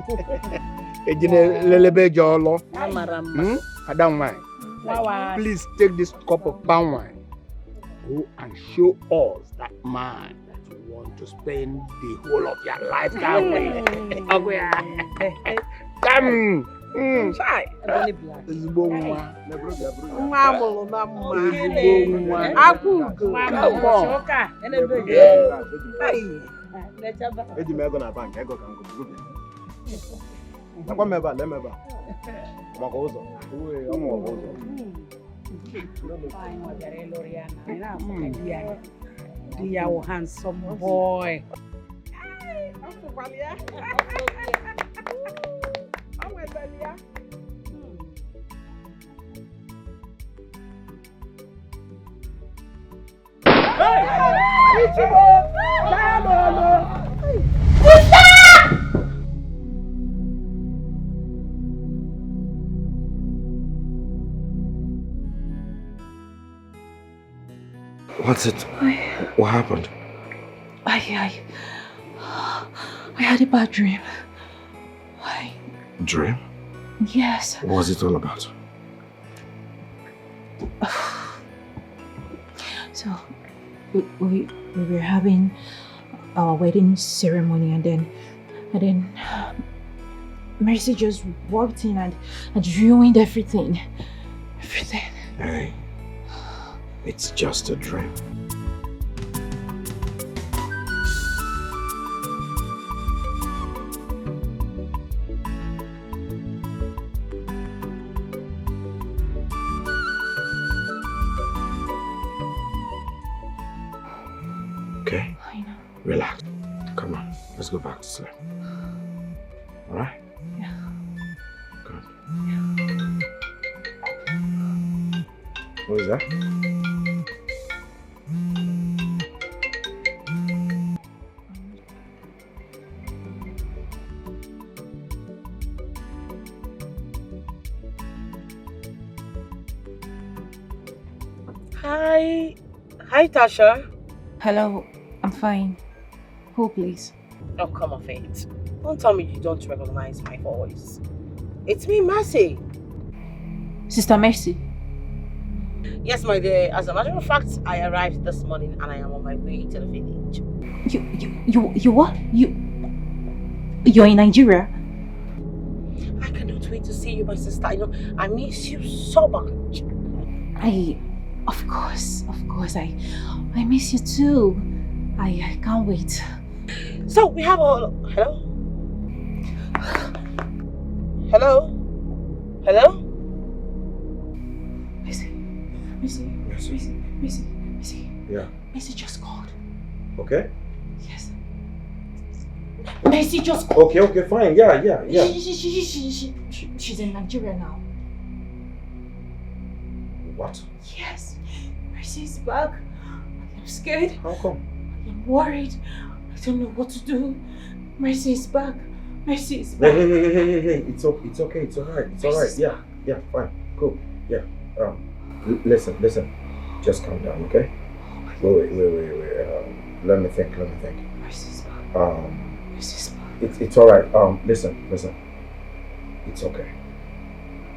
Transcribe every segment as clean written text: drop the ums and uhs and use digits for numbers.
I don't mind. Please take this cup of palm wine. Go and show us that man that you want to spend the whole of your life that way. Come. Chai. Dear handsome boy. What's it? What happened? I had a bad dream. Dream? Yes. What was it all about? So, we were having our wedding ceremony and then Mercy just walked in and ruined everything. Hey, it's just a dream. Okay? I know. Relax. Come on, let's go back to sleep. Alright? Yeah. Good. What is that? Hi, Tasha. Hello, I'm fine. Who, please? Oh, come off it. Don't tell me you don't recognize my voice. It's me, Mercy. Sister Mercy. Yes, my dear. As a matter of fact, I arrived this morning and I am on my way to the village. You what? You're in Nigeria? I cannot wait to see you, my sister. I miss you so much. Of course, I miss you too. I can't wait. So we have a hello? Hello? Mercy. Yeah. Mercy just called. Okay? Yes. Mercy just called. Okay, fine. Yeah. She's in Nigeria now. What? Yes. Mercy's back. I'm scared. How come? I'm worried. I don't know what to do. Mercy is back. Hey. It's okay. It's alright. Yeah, fine. Cool. Yeah. Listen. Just calm down, okay? Wait. Let me think. Mercy's back. It's alright. Listen. It's okay.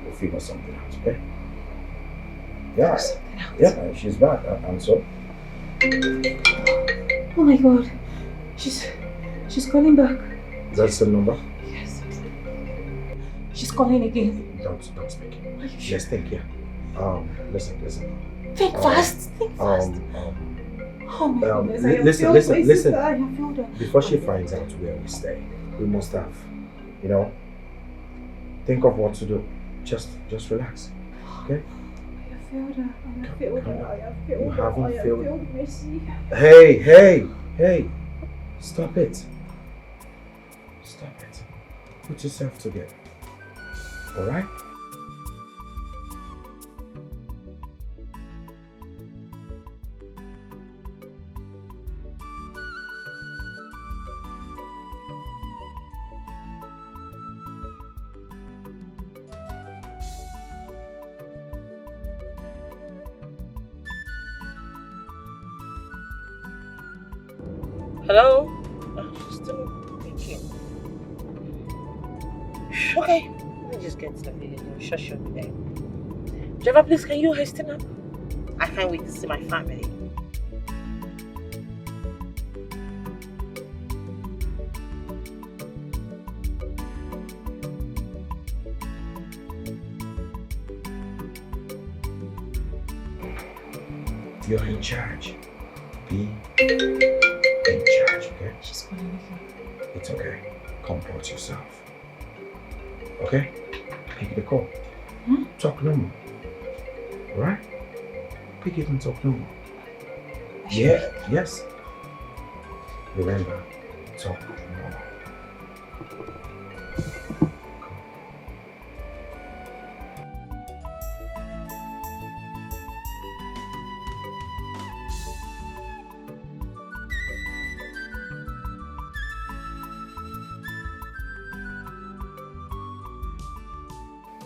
We'll figure something out, okay? Yeah, she's back. And so? Oh my God. She's calling back. That's the number? Yes. She's calling again. Don't speak. Are you sure? Let's think, yeah. Listen. Think fast. Oh my goodness. Listen. I have filled her. Before she finds out where we stay, we must have, think of what to do. Just relax, okay? I have filled her. You haven't filled Mercy. Hey! Stop it. Put yourself together. Alright? Hello? She's still thinking. Okay, let me just get to the village. I'm sure she'll be there. Driver, please, can you hasten up? I can't wait to see my family. You're in charge. Be in charge, okay? She's calling me. It's okay. Comport yourself. Okay? Pick the call. Talk normal. Alright? Pick it and talk normal. Yeah, yes. Remember, talk normal.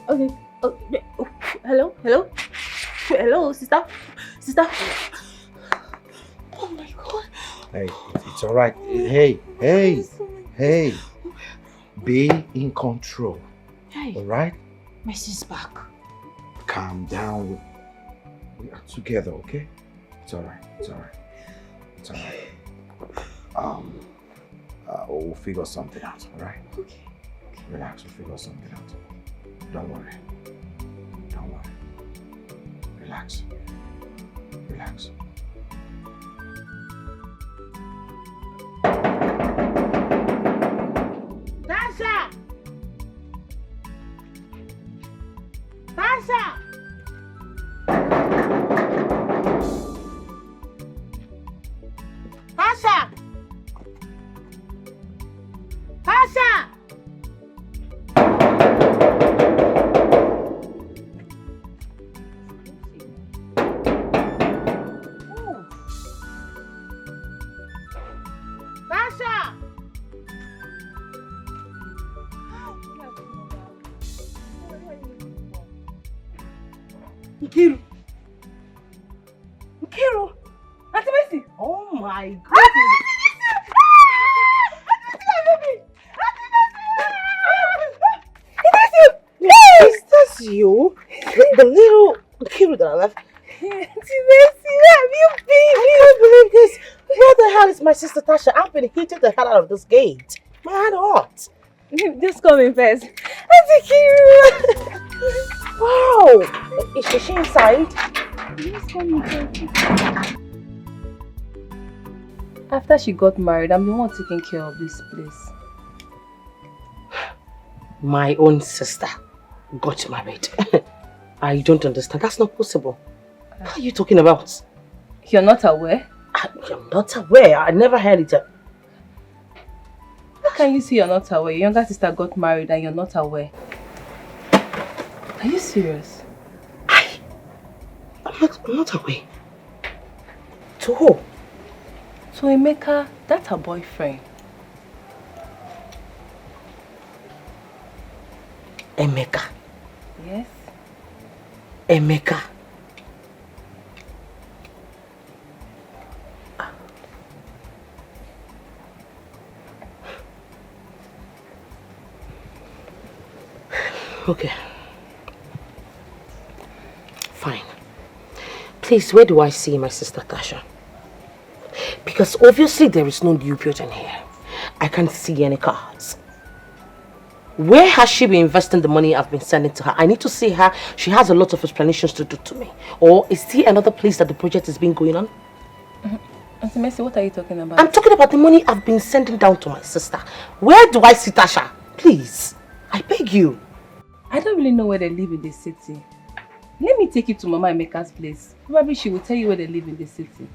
Okay. Oh, hello, sister. Oh my God. Hey, it's alright. Hey. Be in control. Hey. Alright? Mercy's back. Calm down. We are together, okay? It's alright. We'll figure something out, alright? Okay. Relax, we'll figure something out. Don't worry. Relax. Tasha! Nkiru! Auntie Mercy! Oh my God! Yes, that's you. The little Nkiru that I left. Auntie Mercy, where have you been? I can't believe this. Where the hell is my sister Tasha? I've been heated the hell out of this gate. My hand hot. Just come in first. Auntie Nkiru! Wow! Is she inside? After she got married, I'm the one taking care of this place. My own sister got married. I don't understand. That's not possible. What are you talking about? You're not aware? I'm not aware. I never heard it. How can you say you're not aware? Your younger sister got married and you're not aware. Are you serious? I'm not aware. To who? So Emeka, that's her boyfriend. Emeka? Yes. Emeka? Okay. Fine. Please, where do I see my sister Tasha? Because obviously there is no new build in here. I can't see any cars. Where has she been investing the money I've been sending to her? I need to see her. She has a lot of explanations to do to me. Or is there another place that the project is being going on? Auntie Mercy, what are you talking about? I'm talking about the money I've been sending down to my sister. Where do I see Tasha? Please, I beg you. I don't really know where they live in the city. Let me take you to Mama Emeka's place. Probably she will tell you where they live in the city.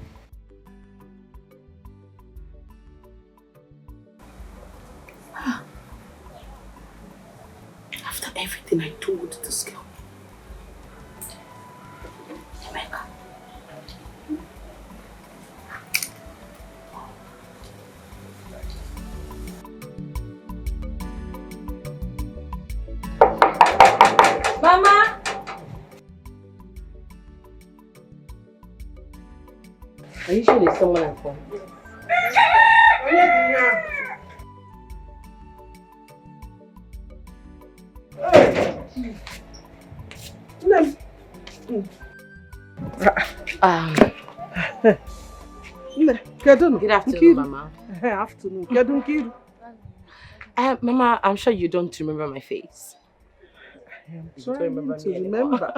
After everything I told this girl. Emeka. Mama! Are you sure there's someone at home? Good afternoon, Mama. Afternoon. Mama, I'm sure you don't remember my face. I'm trying to remember.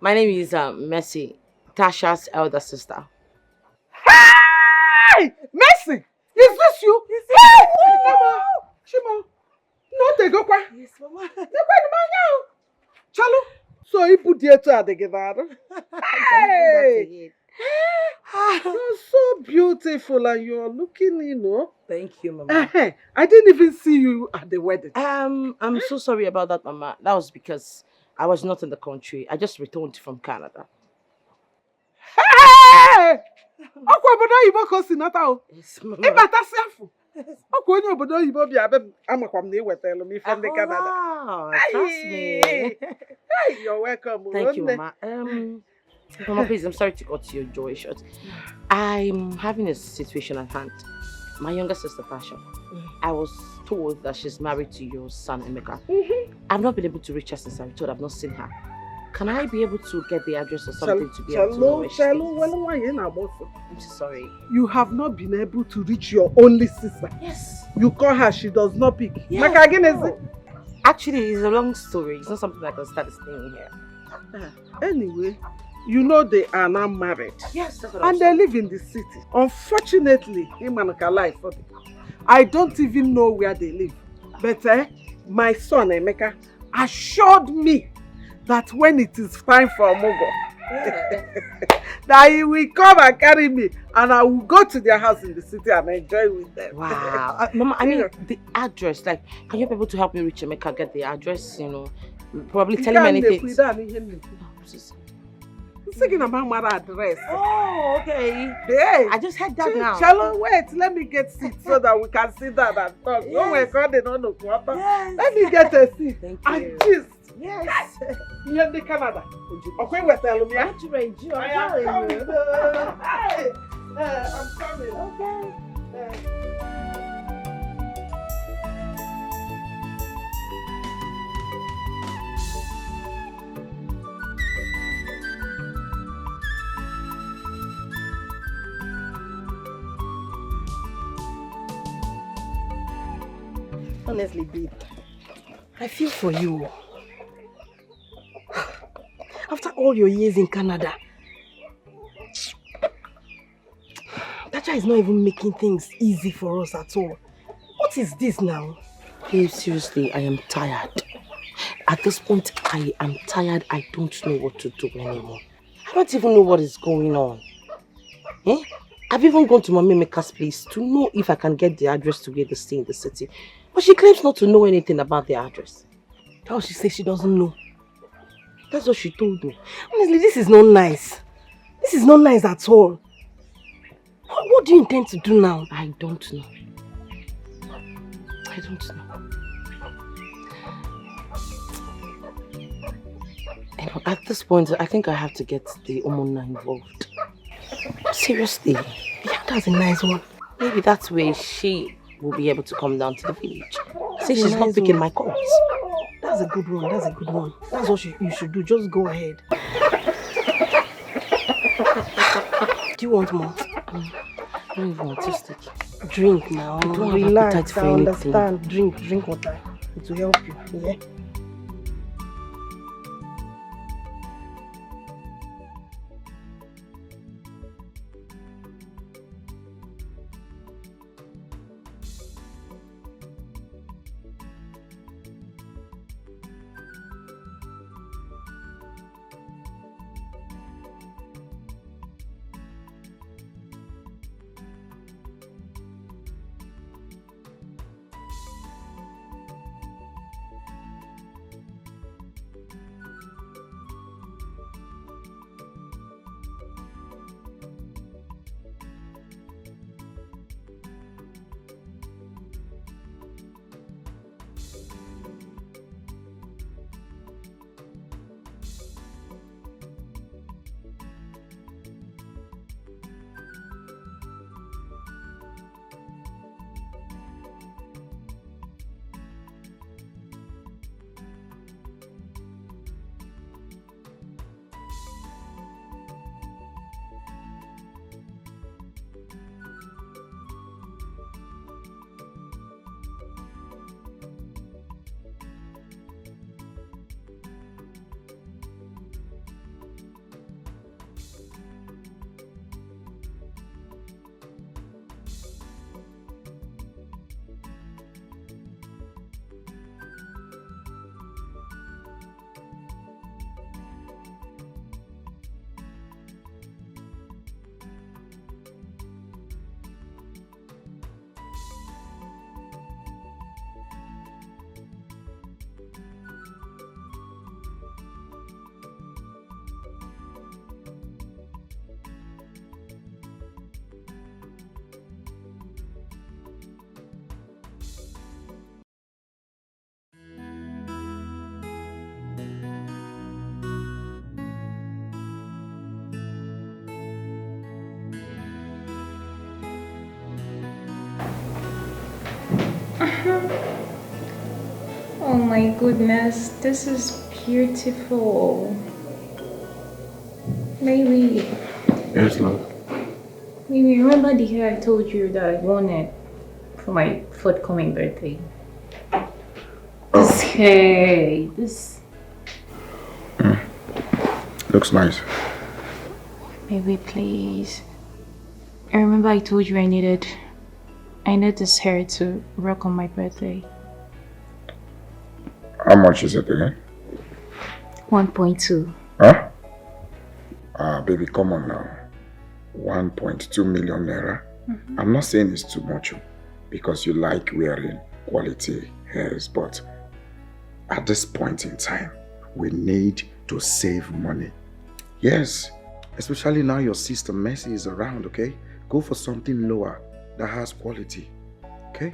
My name is Mercy, Tasha's elder sister. Hey! Mercy! Is this you? Hey! Mama! Shimo! No, they go kwa. Yes, Mama. They go Chalo. So you put the two at together. Hey! You're so beautiful and you're looking, Thank you, Mama. I didn't even see you at the wedding. I'm so sorry about that, Mama. That was because I was not in the country. I just returned from Canada. Hey! Obodo Oyibo ko si nata o. Yes, Mama. Ibata siafu. Onye obodo Oyibo bia be amakwa m na iwetelu m ife ndị Canada. Trust me. Hey, you're welcome. Thank you, Mama. Mama, please, I'm sorry to cut your joy short. I'm having a situation at hand. My younger sister, Tasha. I was told that she's married to your son, Emeka. I've not been able to reach her since I told I've not seen her. Can I be able to get the address or something to be able to know where she is? I'm so sorry. You have not been able to reach your only sister. Yes. You call her, she does not pick. Yes. No. Actually, it's a long story. It's not something I can start explaining here. Anyway, you know they are now married. Yes, that's what and they live in the city. Unfortunately, him and life. I don't even know where they live. But my son Emeka assured me that when it is time for Mogo, that he will come and carry me and I will go to their house in the city and enjoy with them. Wow. Mama, I mean, the address, like, can you be able to help me reach Emeka, get the address, probably tell him anything? Thinking about my address. Oh, okay. Hey, I just heard that now. Shallow, wait, let me get seat so that we can sit down and talk. Yes. Oh my God, they don't know what. Yes. Let me get a seat. Thank you. And gist. Yes. You're in Canada. Okay, we're telling me. I am coming. Hey, I'm coming. Okay. Honestly, babe, I feel for you. After all your years in Canada, Tasha is not even making things easy for us at all. What is this now? Hey, seriously, I am tired. At this point, I am tired. I don't know what to do anymore. I don't even know what is going on. I've even gone to Mama Emeka's place to know if I can get the address to where they stay in the city. But she claims not to know anything about the address. Oh, she says she doesn't know. That's what she told me. Honestly, this is not nice. This is not nice at all. What do you intend to do now? I don't know. I don't know. At this point, I think I have to get the Omona involved. Seriously. Yeah, that's a nice one. Maybe that's where she will be able to come down to the village. Say she's not picking my calls. That's a good one. That's a good one. That's what you should do. Just go ahead. Do you want more? I don't even want to stick. Drink now. I don't Relax. have appetite for I anything. understand. Drink water. It will help you. Yeah. Oh my goodness, this is beautiful. Maybe. Yes, love. Maybe remember the hair I told you that I wanted for my forthcoming birthday? This hair, this. Looks nice. Maybe please. I remember I told you I needed this hair to rock on my birthday. How much is it again? 1.2. Huh? Baby, come on now. 1.2 million naira. I'm not saying it's too much because you like wearing quality hairs, but at this point in time, we need to save money. Yes, especially now your sister Mercy is around, okay? Go for something lower that has quality, okay?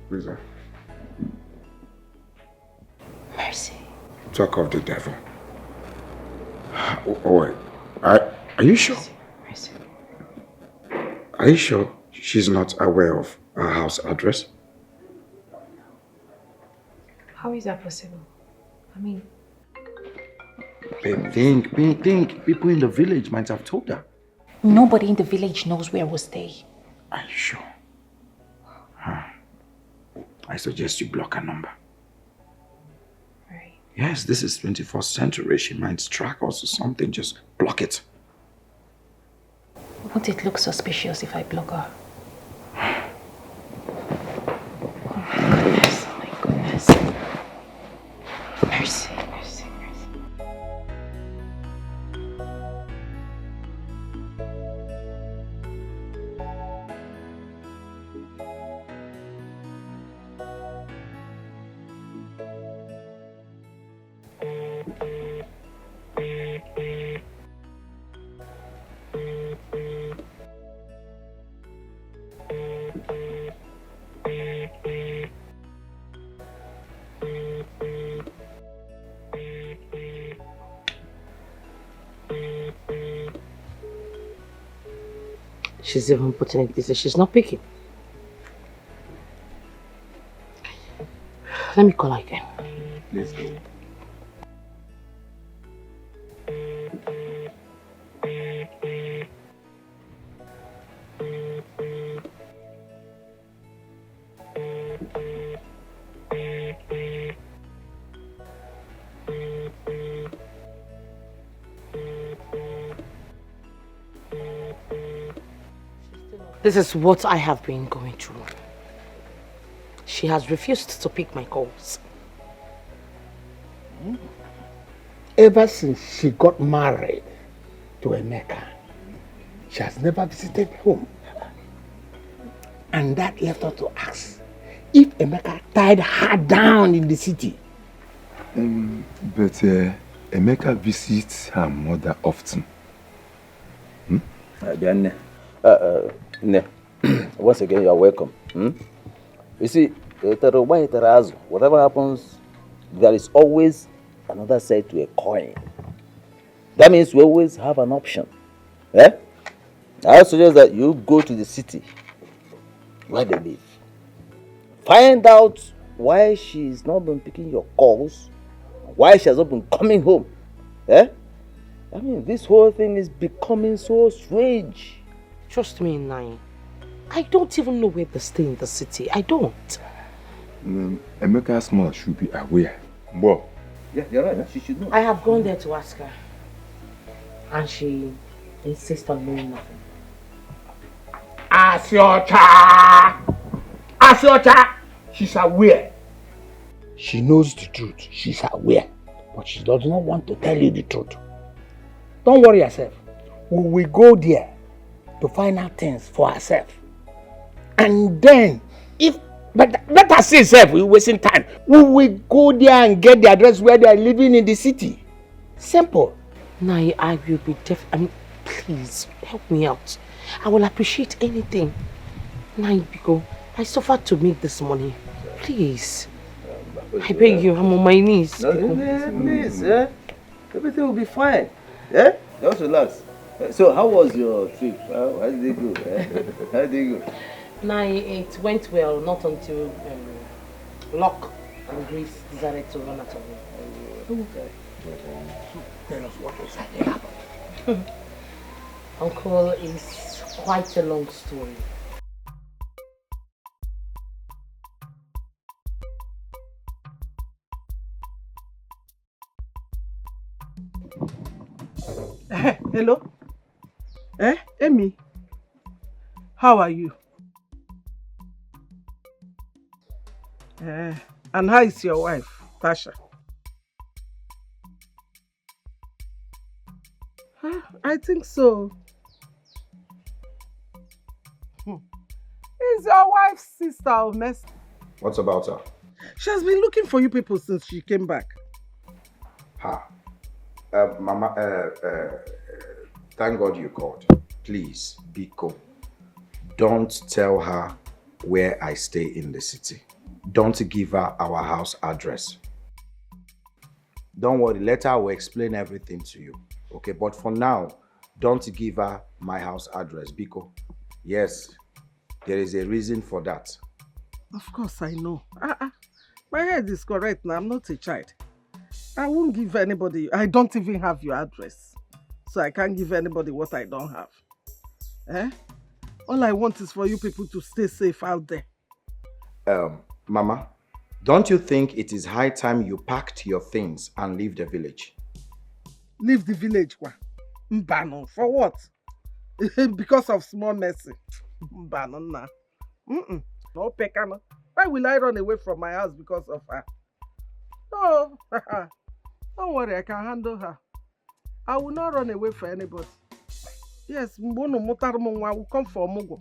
Who's that? Mercy. Talk of the devil. Oh wait. Are you sure? Mercy. Are you sure she's not aware of our house address? How is that possible? I mean... Babe, think. People in the village might have told her. Nobody in the village knows where we stay. Are you sure? I suggest you block her number. Right. Yes, this is 21st century. She might track us or something. Just block it. Won't it look suspicious if I block her? Oh my goodness. Mercy. She's even putting it busy. She's not picking. Let me call her again. Let's go. This is what I have been going through. She has refused to pick my calls. Ever since she got married to Emeka, she has never visited home. And that left her to ask if Emeka tied her down in the city. But Emeka visits her mother often. Once again, you are welcome. You see, whatever happens, there is always another side to a coin. That means we always have an option. I suggest that you go to the city where they live. Find out why she's not been picking your calls, why she has not been coming home. I mean, this whole thing is becoming so strange. Trust me, Nai. I don't even know where they stay in the city. I don't. Emeka's mother should be aware. Well, yeah, you're right. She should know. I have gone there to ask her. And she insists on knowing nothing. Asyocha! She's aware. She knows the truth. She's aware. But she does not want to tell you the truth. Don't worry yourself. We will go there to find out things for herself. And then, but let us say self, we're wasting time. We will go there and get the address where they are living in the city. Simple. Nai, I will be please, help me out. I will appreciate anything. Nai, Biko, I suffered to make this money. Please. I beg you, I'm on my knees. No, please, everything will be fine. Just relax. So how was your trip? How did it go? How did it go? Now it went well, not until Locke and Grace decided to run out of me. Okay. Tell us what exactly happened. Uncle, is quite a long story. Hello? Amy? How are you? And how is your wife, Tasha? I think so. Is your wife's sister of mess? What's about her? She has been looking for you people since she came back. Mama, thank God you called. Please, Biko, don't tell her where I stay in the city. Don't give her our house address. Don't worry, later I will explain everything to you. Okay, but for now, don't give her my house address, Biko. Yes, there is a reason for that. Of course I know. My head is correct now. I'm not a child. I won't give anybody. I don't even have your address. So I can't give anybody what I don't have. All I want is for you people to stay safe out there. Mama, don't you think it is high time you packed your things and leave the village? Leave the village, kwa? Mbano, for what? Because of small mercy. Mbano na. No pekano. Why will I run away from my house because of her? No. Don't worry, I can handle her. I will not run away for anybody. Yes, Mbono Motarmonwa will come for Mugo.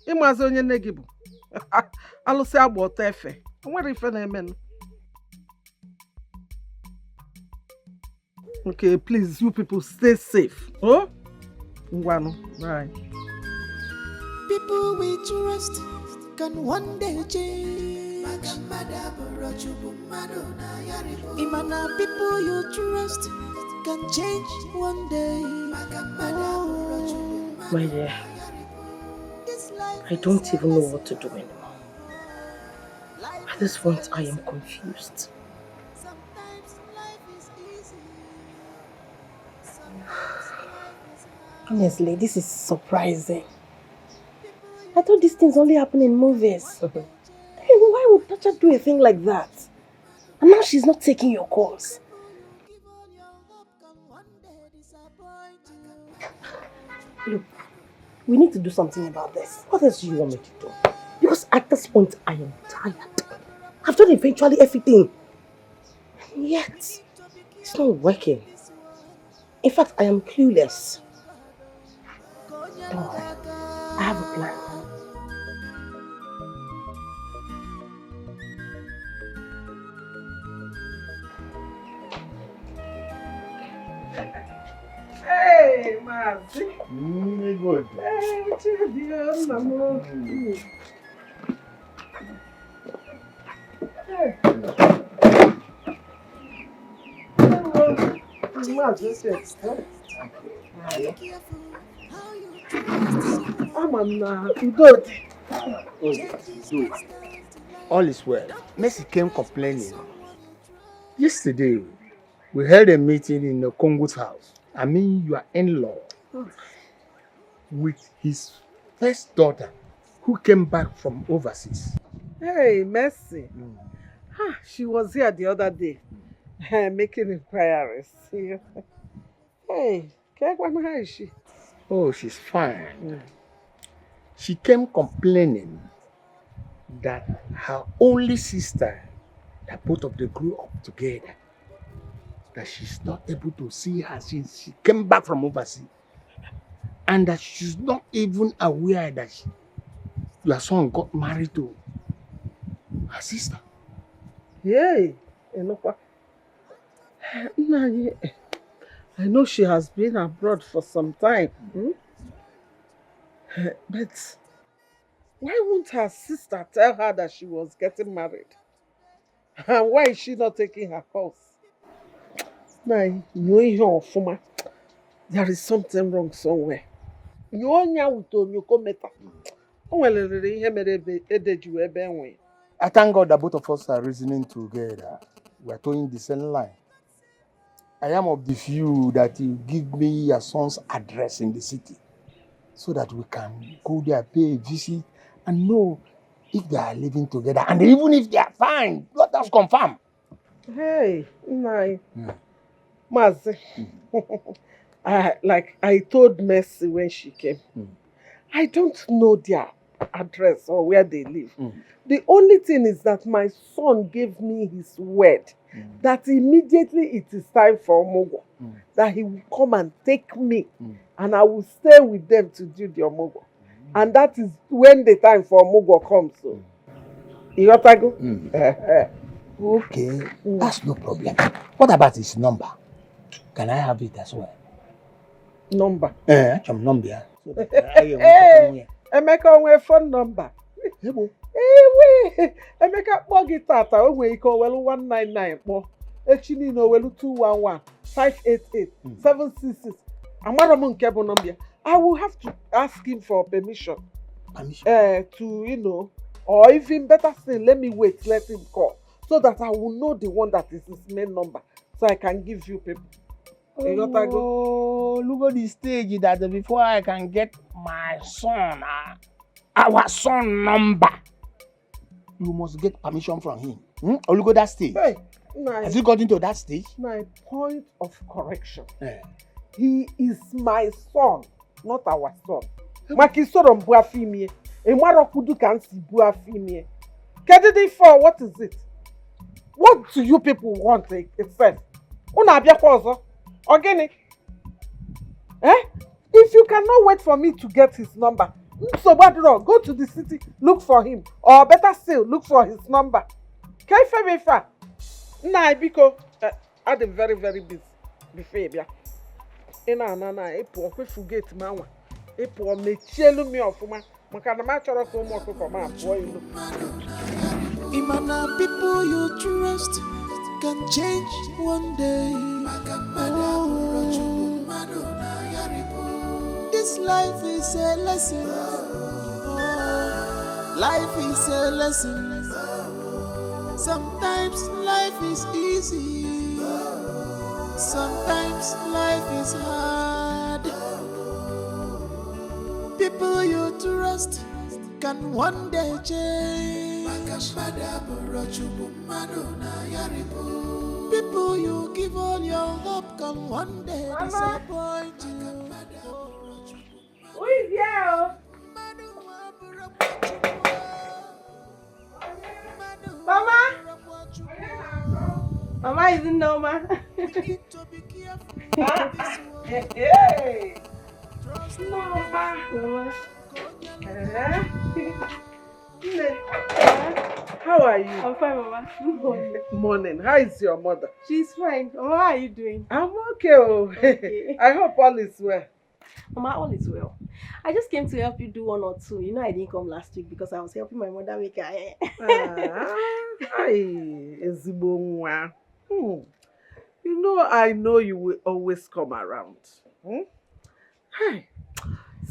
Imazo onye negibu. Alụsị agba ọtọ efe. Nwere ife na-eme. Okay, please, you people stay safe. Oh? Ngwanu, bye. People we trust can one day change. Imana people you trust can change one day. Oh. My dear, I don't even know what to do anymore. At this point, I am confused. Honestly, this is surprising. I thought these things only happen in movies. Hey, why would Tasha do a thing like that? And now she's not taking your calls. Look, we need to do something about this. What else do you want me to do? Because at this point, I am tired. I've done eventually everything. And yet, it's not working. In fact, I am clueless. Don't worry. I have a plan. Hey, Mazi. Good. Hey, what you doing, Mama? Hey. All is well. Mercy came complaining. Yesterday, we held a meeting in the Congo's house. I mean, your in-law, with his first daughter, who came back from overseas. Hey, Mercy. She was here the other day, making inquiries. Hey, how is she? Oh, she's fine. She came complaining that her only sister, that both of them grew up together, that she's not able to see her since she came back from overseas. And that she's not even aware that your son got married to her sister. Yay! I know she has been abroad for some time. But why won't her sister tell her that she was getting married? And why is she not taking her course? Now, you know Fuma. There is something wrong somewhere. You only with you come better. I thank God that both of us are reasoning together. We are towing the same line. I am of the view that you give me your son's address in the city so that we can go there, pay a visit, and know if they are living together. And even if they are fine, let us confirm. Hey, Nai. Mazi. Like I told Mercy when she came, I don't know their address or where they live. The only thing is that my son gave me his word that immediately it is time for Omogo, that he will come and take me and I will stay with them to do the Omogo. And that is when the time for Omogo comes. So, you got to go? Okay, that's no problem. What about his number? Can I have it as well? Number? Some number. Hey, Emeka onwe phone number. Emeka kpọ gị tata o nwere ike owelu 199 kpọ echi niile owelu 211 588 766 amara m nke bụ number. I will have to ask him for permission. To or even better still, let me wait, let him call so that I will know the one that is his main number so I can give you people. Oh, look at the stage that before I can get my son, our son number, you must get permission from him. Or look at that stage. Hey, has he got into that stage? My point of correction. He is my son, not our son. Makisoro mbuafimie. Emarokudu kansi buafimie. Kedidi for what is it? What do you people want itself? Una abia kwazo. Organic. If you cannot wait for me to get his number, so go to the city, look for him. Or better still, look for his number. Kaifa. Nah, because I'm very, very busy. Before epo forget manwa. Epo me chelu me ofuma. Makana ma choro ko mo ko ma po ilu. Imana people you trust can change one day. This life is a lesson. Life is a lesson. Sometimes life is easy. Sometimes life is hard. People you trust can one day change. People you give all your hope can one day disappoint you. Who is here? Mama? Mama isn't normal. Hey! Mama. How are you? I'm fine, Mama. Morning. How is your mother? She's fine. Mama, how are you doing? I'm okay. Okay. I hope all is well. Mama, all is well. I just came to help you do one or two. You know I didn't come last week because I was helping my mother make her hair. You know, I know you will always come around. Hey,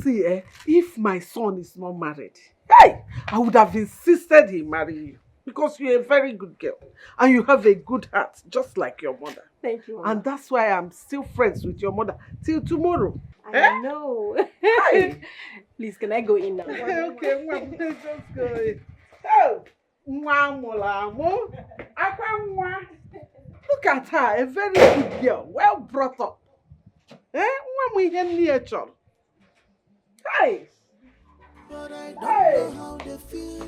see, if my son is not married, I would have insisted he marry you because you're a very good girl and you have a good heart, just like your mother. Thank you, Mama. And that's why I'm still friends with your mother till tomorrow. I know. Please, can I go in now? Okay, just go in. Look at her, a very good girl, well brought up. Hey! But I don't know how they feel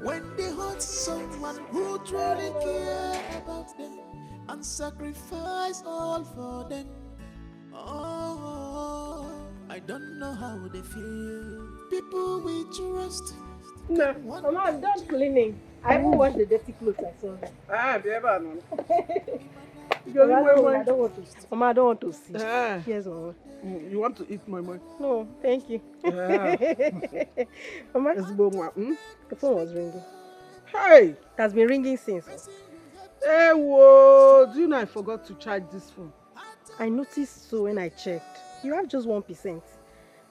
when they hurt someone who truly care about them and sacrifice all for them. Oh, I don't know how they feel. People we trust. No, Mama, I'm done cleaning. I haven't washed the dirty clothes I saw. I don't want to see. Mama, I don't want to see. Yes, Mama. You want to eat my money? No, thank you. Mama, the phone was ringing. Hey! It has been ringing since. Hey, whoa! Do you know I forgot to charge this phone? I noticed so when I checked. You have just 1%.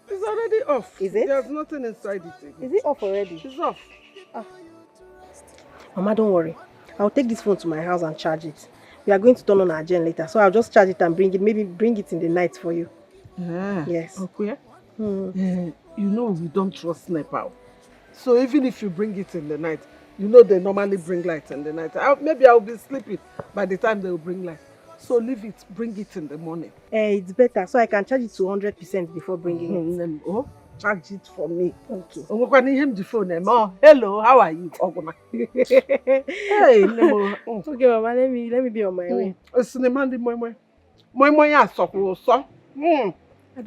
It's already off. Is it? There's nothing inside it again. Is it off already? It's off. Ah. Mama, don't worry. I'll take this phone to my house and charge it. We are going to turn on our gen later, so I'll just charge it and bring it. Maybe bring it in the night for you. Yes. Okay. You know we don't trust NEPA. So even if you bring it in the night, you know they normally bring lights in the night. Maybe I'll be sleeping by the time they will bring light. So leave it, bring it in the morning. It's better, so I can charge it to 100% before bringing it. Oh, charge it for me. Okay. I'm going to him the phone. Oh, hello, how are you? Hey, Nemo. Okay, Mama, let me be on my way. It's the man the moi ya so.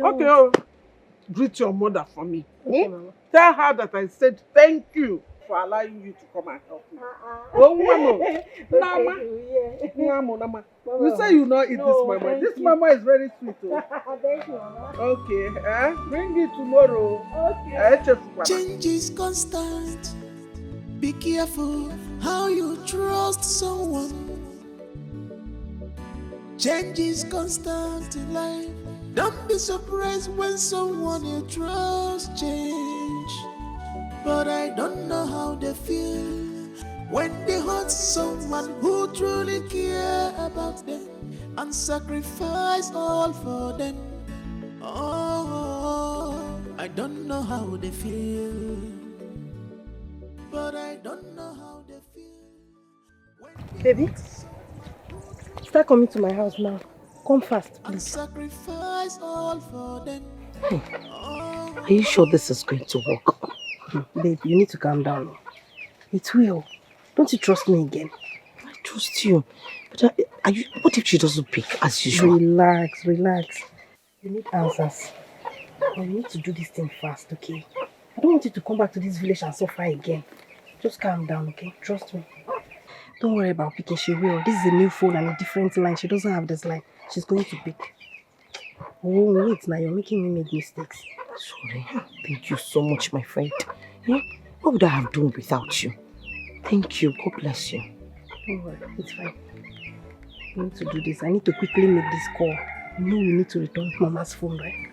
Okay, greet your mother for me. Okay, Mama. Tell her that I said thank you for allowing you to come and help me. Oh, Mama. Nama. You say you not eat this mama. This mama is very sweet. Thank you, Mama. Okay, bring it tomorrow. Okay. Change is constant. Be careful how you trust someone. Change is constant in life. Don't be surprised when someone you trust change. But I don't know how they feel when they hurt someone who truly care about them and sacrifice all for them. Oh, I don't know how they feel. But I don't know how they feel. Baby, start coming to my house now. Come fast, please. Sacrifice all for them. Are you sure this is going to work? Babe, you need to calm down. It will. Don't you trust me again? I trust you. But what if she doesn't pick as usual? Relax. You need answers. And we need to do this thing fast, okay? I don't want you to come back to this village and suffer again. Just calm down, okay? Trust me. Don't worry about picking. She will. This is a new phone and a different line. She doesn't have this line. She's going to pick. Oh, wait. Now you're making me make mistakes. Sorry. Thank you so much, my friend. What would I have done without you? Thank you. God bless you. Don't worry. It's fine. We need to do this. I need to quickly make this call. You know we need to return Mama's phone, right?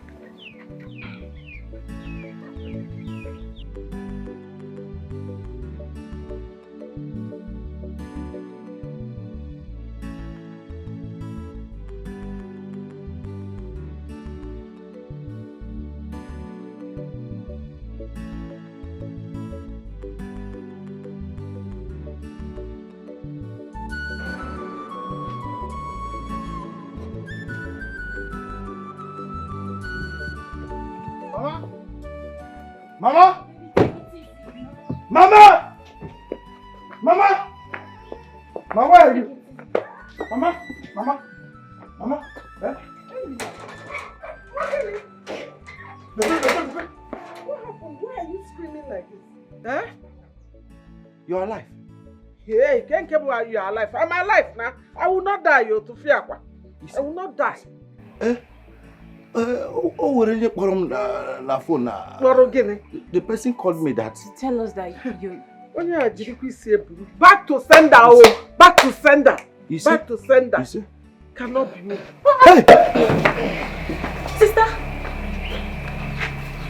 Mama! Mama! Mama! Mama, where are you? Mama! Mama! Mama! Eh? What happened? Why are you screaming like this? Eh? You're alive. Hey, can't care about you are alive. I'm alive now. I will not die, you to fear. I will not die. The person called me that. Tell us that you. Back to sender, oh! Back to sender! You see? Back to sender! You see? Cannot be me. Hey! Sister!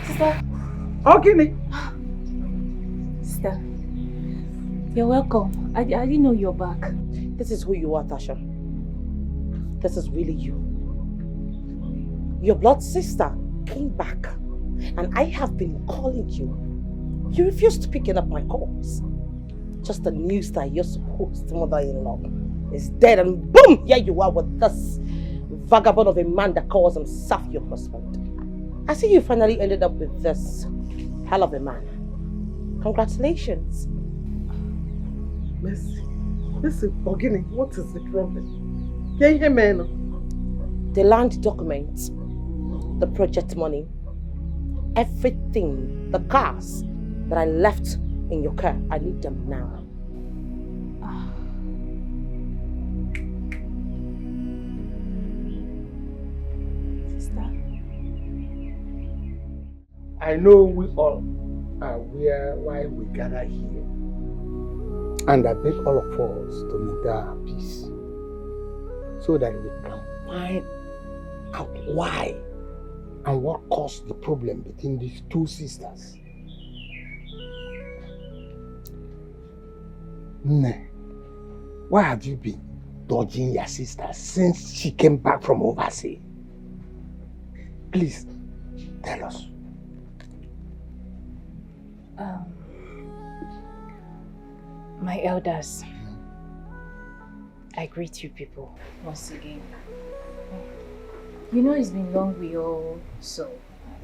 Sister! Oh, Guinea! Sister, you're welcome. I didn't know you're back. This is who you are, Tasha. This is really you. Your blood sister came back, and I have been calling you. You refused picking up my calls. Just the news that your supposed mother-in-law is dead, and boom, here you are with this vagabond of a man that calls himself your husband. I see you finally ended up with this hell of a man. Congratulations. Mercy. Listen, Ogini, what is the problem? Can you hear me? The land documents, the project money, everything, the cars that I left in your car, I need them now. Sister. I know we all are aware why we gather here. And I beg all of us to maintain peace so that we can find out why and what caused the problem between these two sisters. Nne, why have you been dodging your sister since she came back from overseas? Please, tell us. My elders, I greet you people once again. You know it's been long we all saw.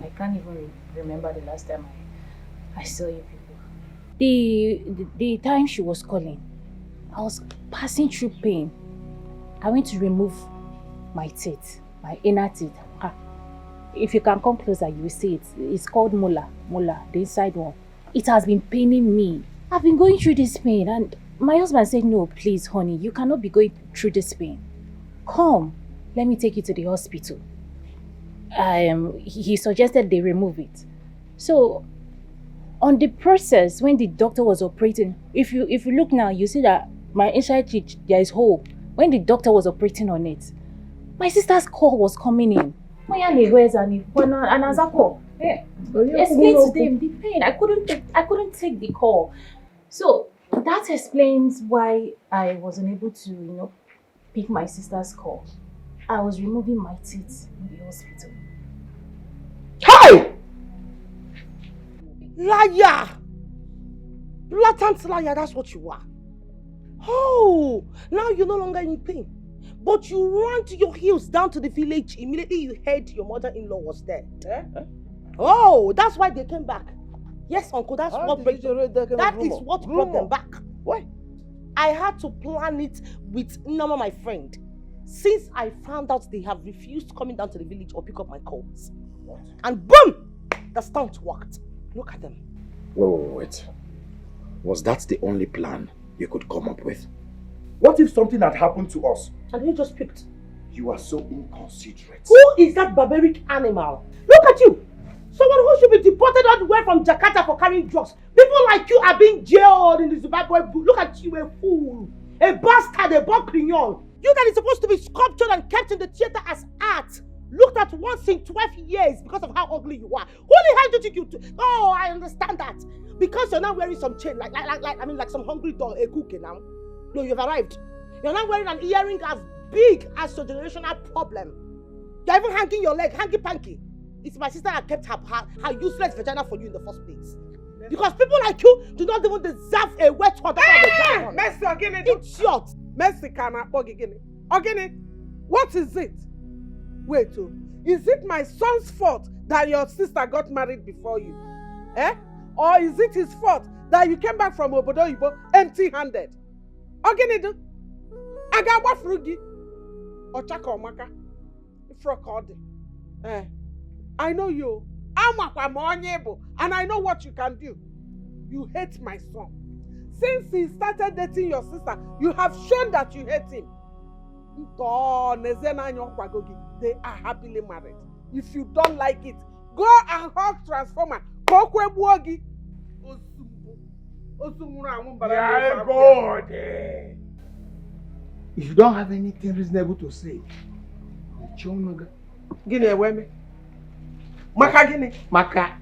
I can't even remember the last time I saw you people. The time she was calling, I was passing through pain. I went to remove my teeth, my inner teeth. If you can come closer, you will see it. It's called molar, the inside one. It has been paining me. I've been going through this pain, and my husband said, no, please, honey, you cannot be going through this pain. Come, let me take you to the hospital. He suggested they remove it. So, on the process, when the doctor was operating, if you look now, you see that my inside teeth, there is hole. When the doctor was operating on it, my sister's call was coming in. Explain to them the pain. I couldn't take the call. So that explains why I wasn't able to, pick my sister's call. I was removing my teeth in the hospital. Hey! Liar! Blatant liar, that's what you are. Oh, now you're no longer in pain. But you ran to your heels down to the village immediately you heard your mother-in-law was there. Oh, that's why they came back. Yes, uncle, that's what brought them back. Why? I had to plan it with Nama, my friend. Since I found out they have refused coming down to the village or pick up my calls. What? And boom! The stunt worked. Look at them. Wait. Was that the only plan you could come up with? What if something had happened to us? And you just picked. You are so inconsiderate. Who is that barbaric animal? Look at you! Someone who should be deported all the way from Jakarta for carrying drugs. People like you are being jailed in the Zimbabwe. Look at you, a fool. A bastard, a bon crignon. You that is supposed to be sculptured and kept in the theater as art. Looked at once in 12 years because of how ugly you are. Who the hell do you think you do? Oh, I understand that. Because you're not wearing some chain, like some hungry dog, a cookie now. No, you've arrived. You're not wearing an earring as big as your generational problem. You're even hanging your leg, hanky-panky. It's my sister that kept her useless vagina for you in the first place. Because people like you do not even deserve a wet water. Hey! Mercy, again, idiot. Mercy, cannot again. Again, what is it? Wait, is it my son's fault that your sister got married before you? Or is it his fault that you came back from Obodo Ibo empty-handed? Again, I got what frugi. Ochaka omaka. Ifrokodi. I know you. And I know what you can do. You hate my son. Since he started dating your sister, you have shown that you hate him. They are happily married. If you don't like it, go and hug Transformer. Yeah, God. If you don't have anything reasonable to say, Gini eweme. Maka gini? Maka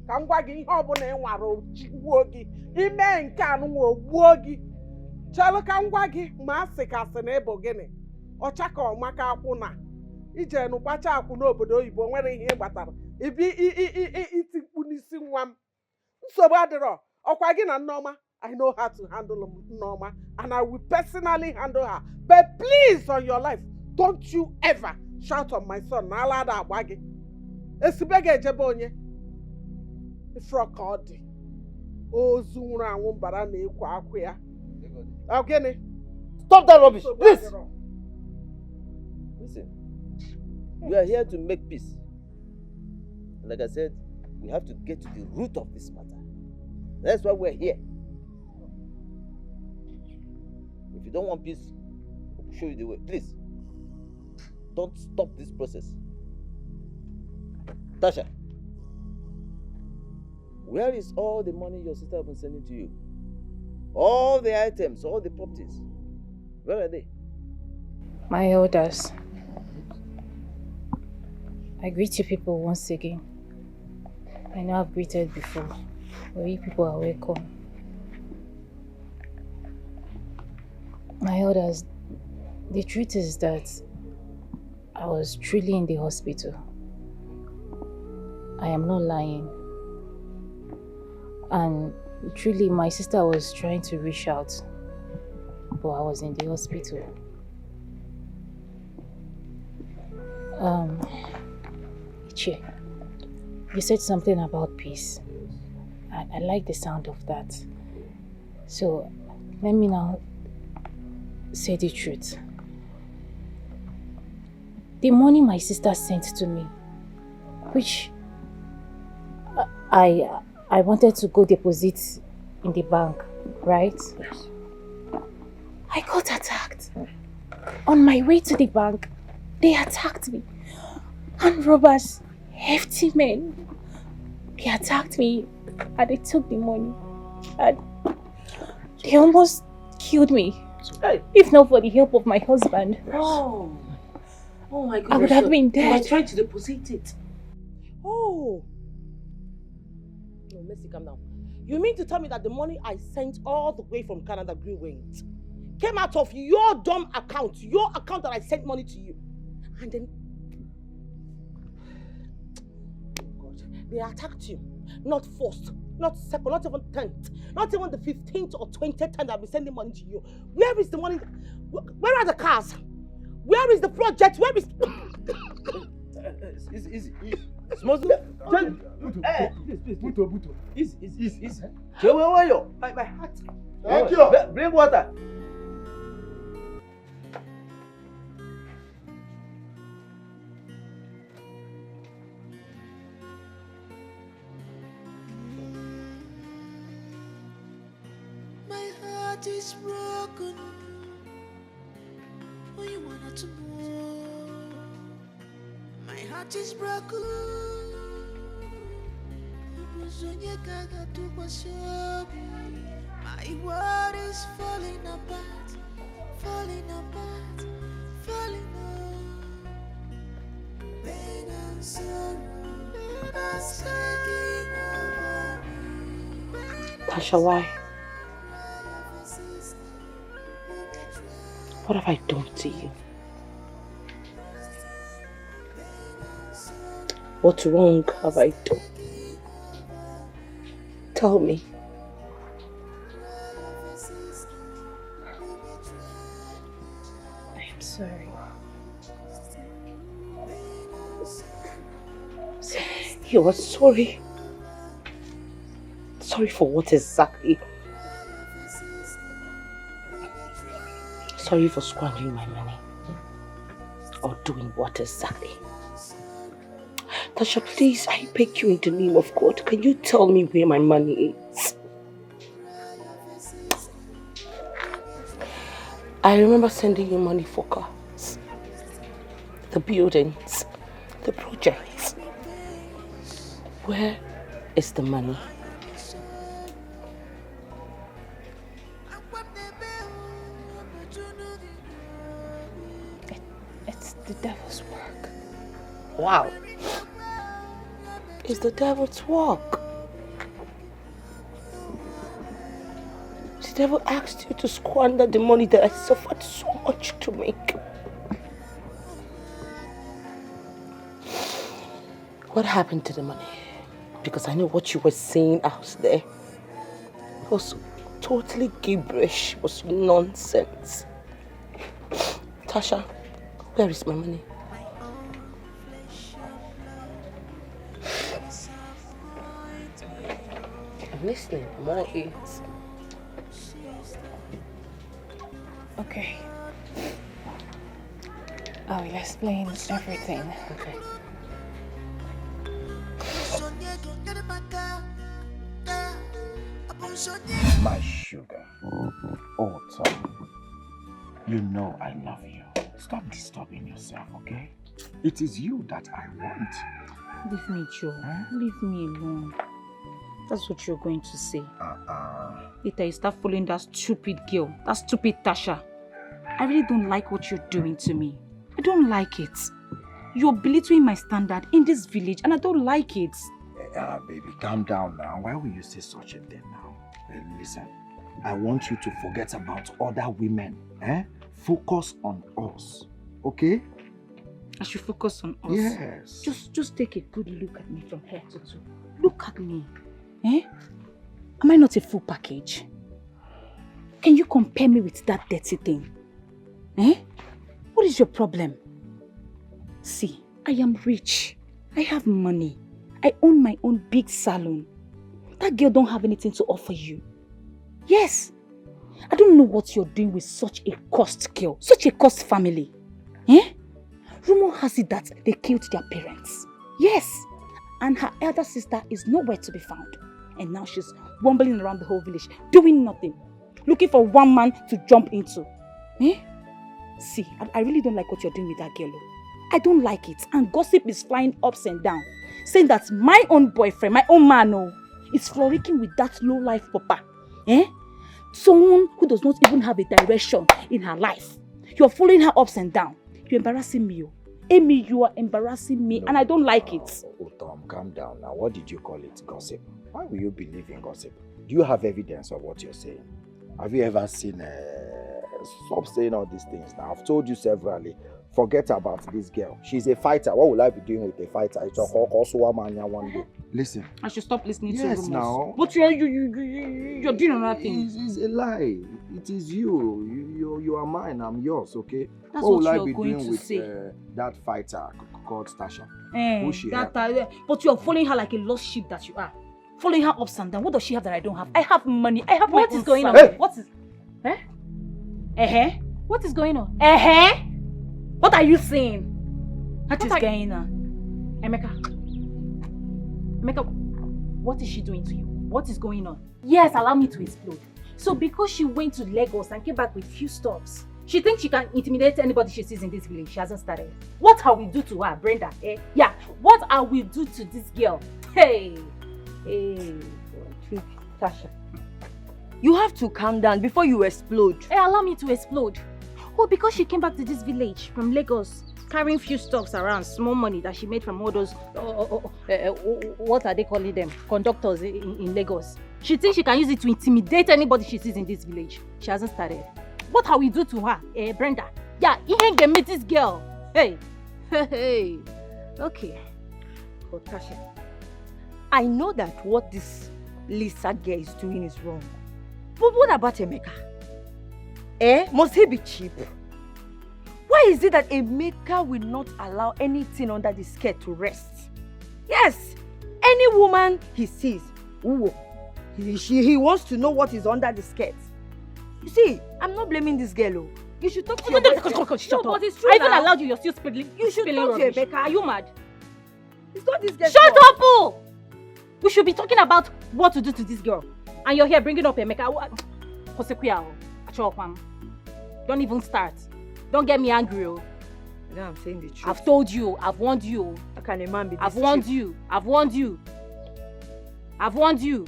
Ka ngwa gị ihe ọbụla ị nwara ogbuo gị. Ime nke anụ ogbuo gị. Chelụ ka ngwa gị ma asị kasị na ịbụ gịnị. Ọcha ka ọmaka akwụ na. Ije nụkpacha akwụ n'obodo oyibo nwere ihe gbatara. Ibi itikpu n'isi nwa m. Nsogbu adịrọ. Ọkwa gị na Nneoma. I know how to handle Nneoma and I will personally handle her. But please, on your life, don't you ever shout on my son. N'ala da agba gị. Esibege ejebe onye. Ifrokodi. Ozu nwụrụ anwụ mbara na-ekwo akwa ya. Okay. Stop that rubbish, please. Listen, we are here to make peace. Like I said, we have to get to the root of this matter. That's why we're here. If you don't want peace, I'll show you the way. Please, don't stop this process. Tasha, where is all the money your sister has been sending to you? All the items, all the properties. Where are they? My elders, I greet you people once again. I know I've greeted before, but you people are welcome. My elders, the truth is that I was truly in the hospital. I am not lying. And truly, my sister was trying to reach out, but I was in the hospital. Ichie, you said something about peace. I like the sound of that. So, let me now say the truth. The money my sister sent to me, which I wanted to go deposit in the bank, right? Yes. I got attacked. On my way to the bank, they attacked me. Armed robbers, hefty men, they attacked me and they took the money. And they almost killed me. If not for the help of my husband. Oh my goodness. I would have been dead. I was trying to deposit it. Oh. No, Mercy, calm down. You mean to tell me that the money I sent all the way from Canada, Greenway, came out of your dumb account, your account that I sent money to you, and then they attacked you, not first, not second, not even 10th, not even the 15th or 20th time that I've been sending money to you. Where is the money? Where are the cars? Where is the project? Where is... Easy. Buto. Easy. My heart. Thank you. Bring water. My heart is broken. Oh, you wanna to more. My heart is broken. My world is falling apart. Pain and sorrow that's taking over me. Tasha, why? What have I done to you? What wrong have I done? Tell me. I am sorry. You are sorry? Sorry for what exactly? Sorry for squandering my money. Or doing what exactly? Tasha, please, I beg you in the name of God, can you tell me where my money is? I remember sending you money for cars, the buildings, the projects. Where is the money? It's the devil's work. Wow. It's the devil's work. The devil asked you to squander the money that I suffered so much to make. What happened to the money? Because I know what you were saying out there. It was totally gibberish. It was nonsense. Tasha, where is my money? I'm listening. I'm all ears. Okay. I will explain everything. Okay. My sugar. Oh, Tom. You know I love you. Stop disturbing yourself, okay? It is you that I want. Leave me, Joe. Leave me alone. That's what you're going to say. Later you start following that stupid girl, that stupid Tasha. I really don't like what you're doing to me. I don't like it. You're belittling my standard in this village and I don't like it. Baby, calm down now. Why will you say such a thing now? Listen, I want you to forget about other women. Focus on us, okay? I should focus on us? Yes. Just take a good look at me from head to toe. Look at me. Am I not a full package? Can you compare me with that dirty thing? What is your problem? See, I am rich. I have money. I own my own big salon. That girl don't have anything to offer you. Yes. I don't know what you're doing with such a cursed girl, such a cursed family. Rumor has it that they killed their parents. Yes. And her elder sister is nowhere to be found. And now she's wambling around the whole village, doing nothing. Looking for one man to jump into. See, I really don't like what you're doing with that girl. I don't like it. And gossip is flying ups and down. Saying that my own boyfriend, my own man, is frolicking with that low-life papa. Someone who does not even have a direction in her life. You're following her ups and down. You're embarrassing me. Amy, you are embarrassing me and I don't like it. Tom, calm down now. What did you call it? Gossip? Why will you believe in gossip? Do you have evidence of what you're saying? Have you ever seen... Stop saying all these things now. I've told you severally. Forget about this girl. She's a fighter. What will I be doing with a fighter? It's a one day. Listen. I should stop listening to rumors. Now. But you're doing another thing. It's a lie. It is you. You are mine. I'm yours. Okay. That's what will I you're be going doing to with say. That fighter called Tasha? Who's she? But you're following her like a lost sheep that you are. Following her ups and downs. What does she have that I don't have? I have money. I have What is going on? Hey. What is? What is going on? What are you saying? What is going on? Emeka, what is she doing to you? What is going on? Yes, allow me to explode. So because she went to Lagos and came back with few stops, she thinks she can intimidate anybody she sees in this village. She hasn't started. What are we do to her, Brenda? Yeah, what are we do to this girl? Hey, Tasha, you have to calm down before you explode. Allow me to explode. Oh, because she came back to this village from Lagos, carrying few stuffs around, small money that she made from all those, what are they calling them? Conductors in Lagos. She thinks she can use it to intimidate anybody she sees in this village. She hasn't started. What have we do to her, Brenda? Yeah, he ain't gonna meet this girl. Hey. Okay. But Tasha, I know that what this Lisa girl is doing is wrong. But what about Emeka? Must he be cheap? Why is it that Emeka will not allow anything under the skirt to rest? Yes, any woman he sees, he wants to know what is under the skirt. You see, I'm not blaming this girl. You should talk to your boyfriend. Shut up. But it's true I even allowed you, you're still spilling. You should talk to Emeka. Are you mad? It's not this girl. Shut up! We should be talking about what to do to this girl. And you're here bringing up Emeka. Don't even start. Don't get me angry. No, I'm saying the truth. I've told you. I've warned you. How can a man be this I've warned you. I've warned you. I've warned you.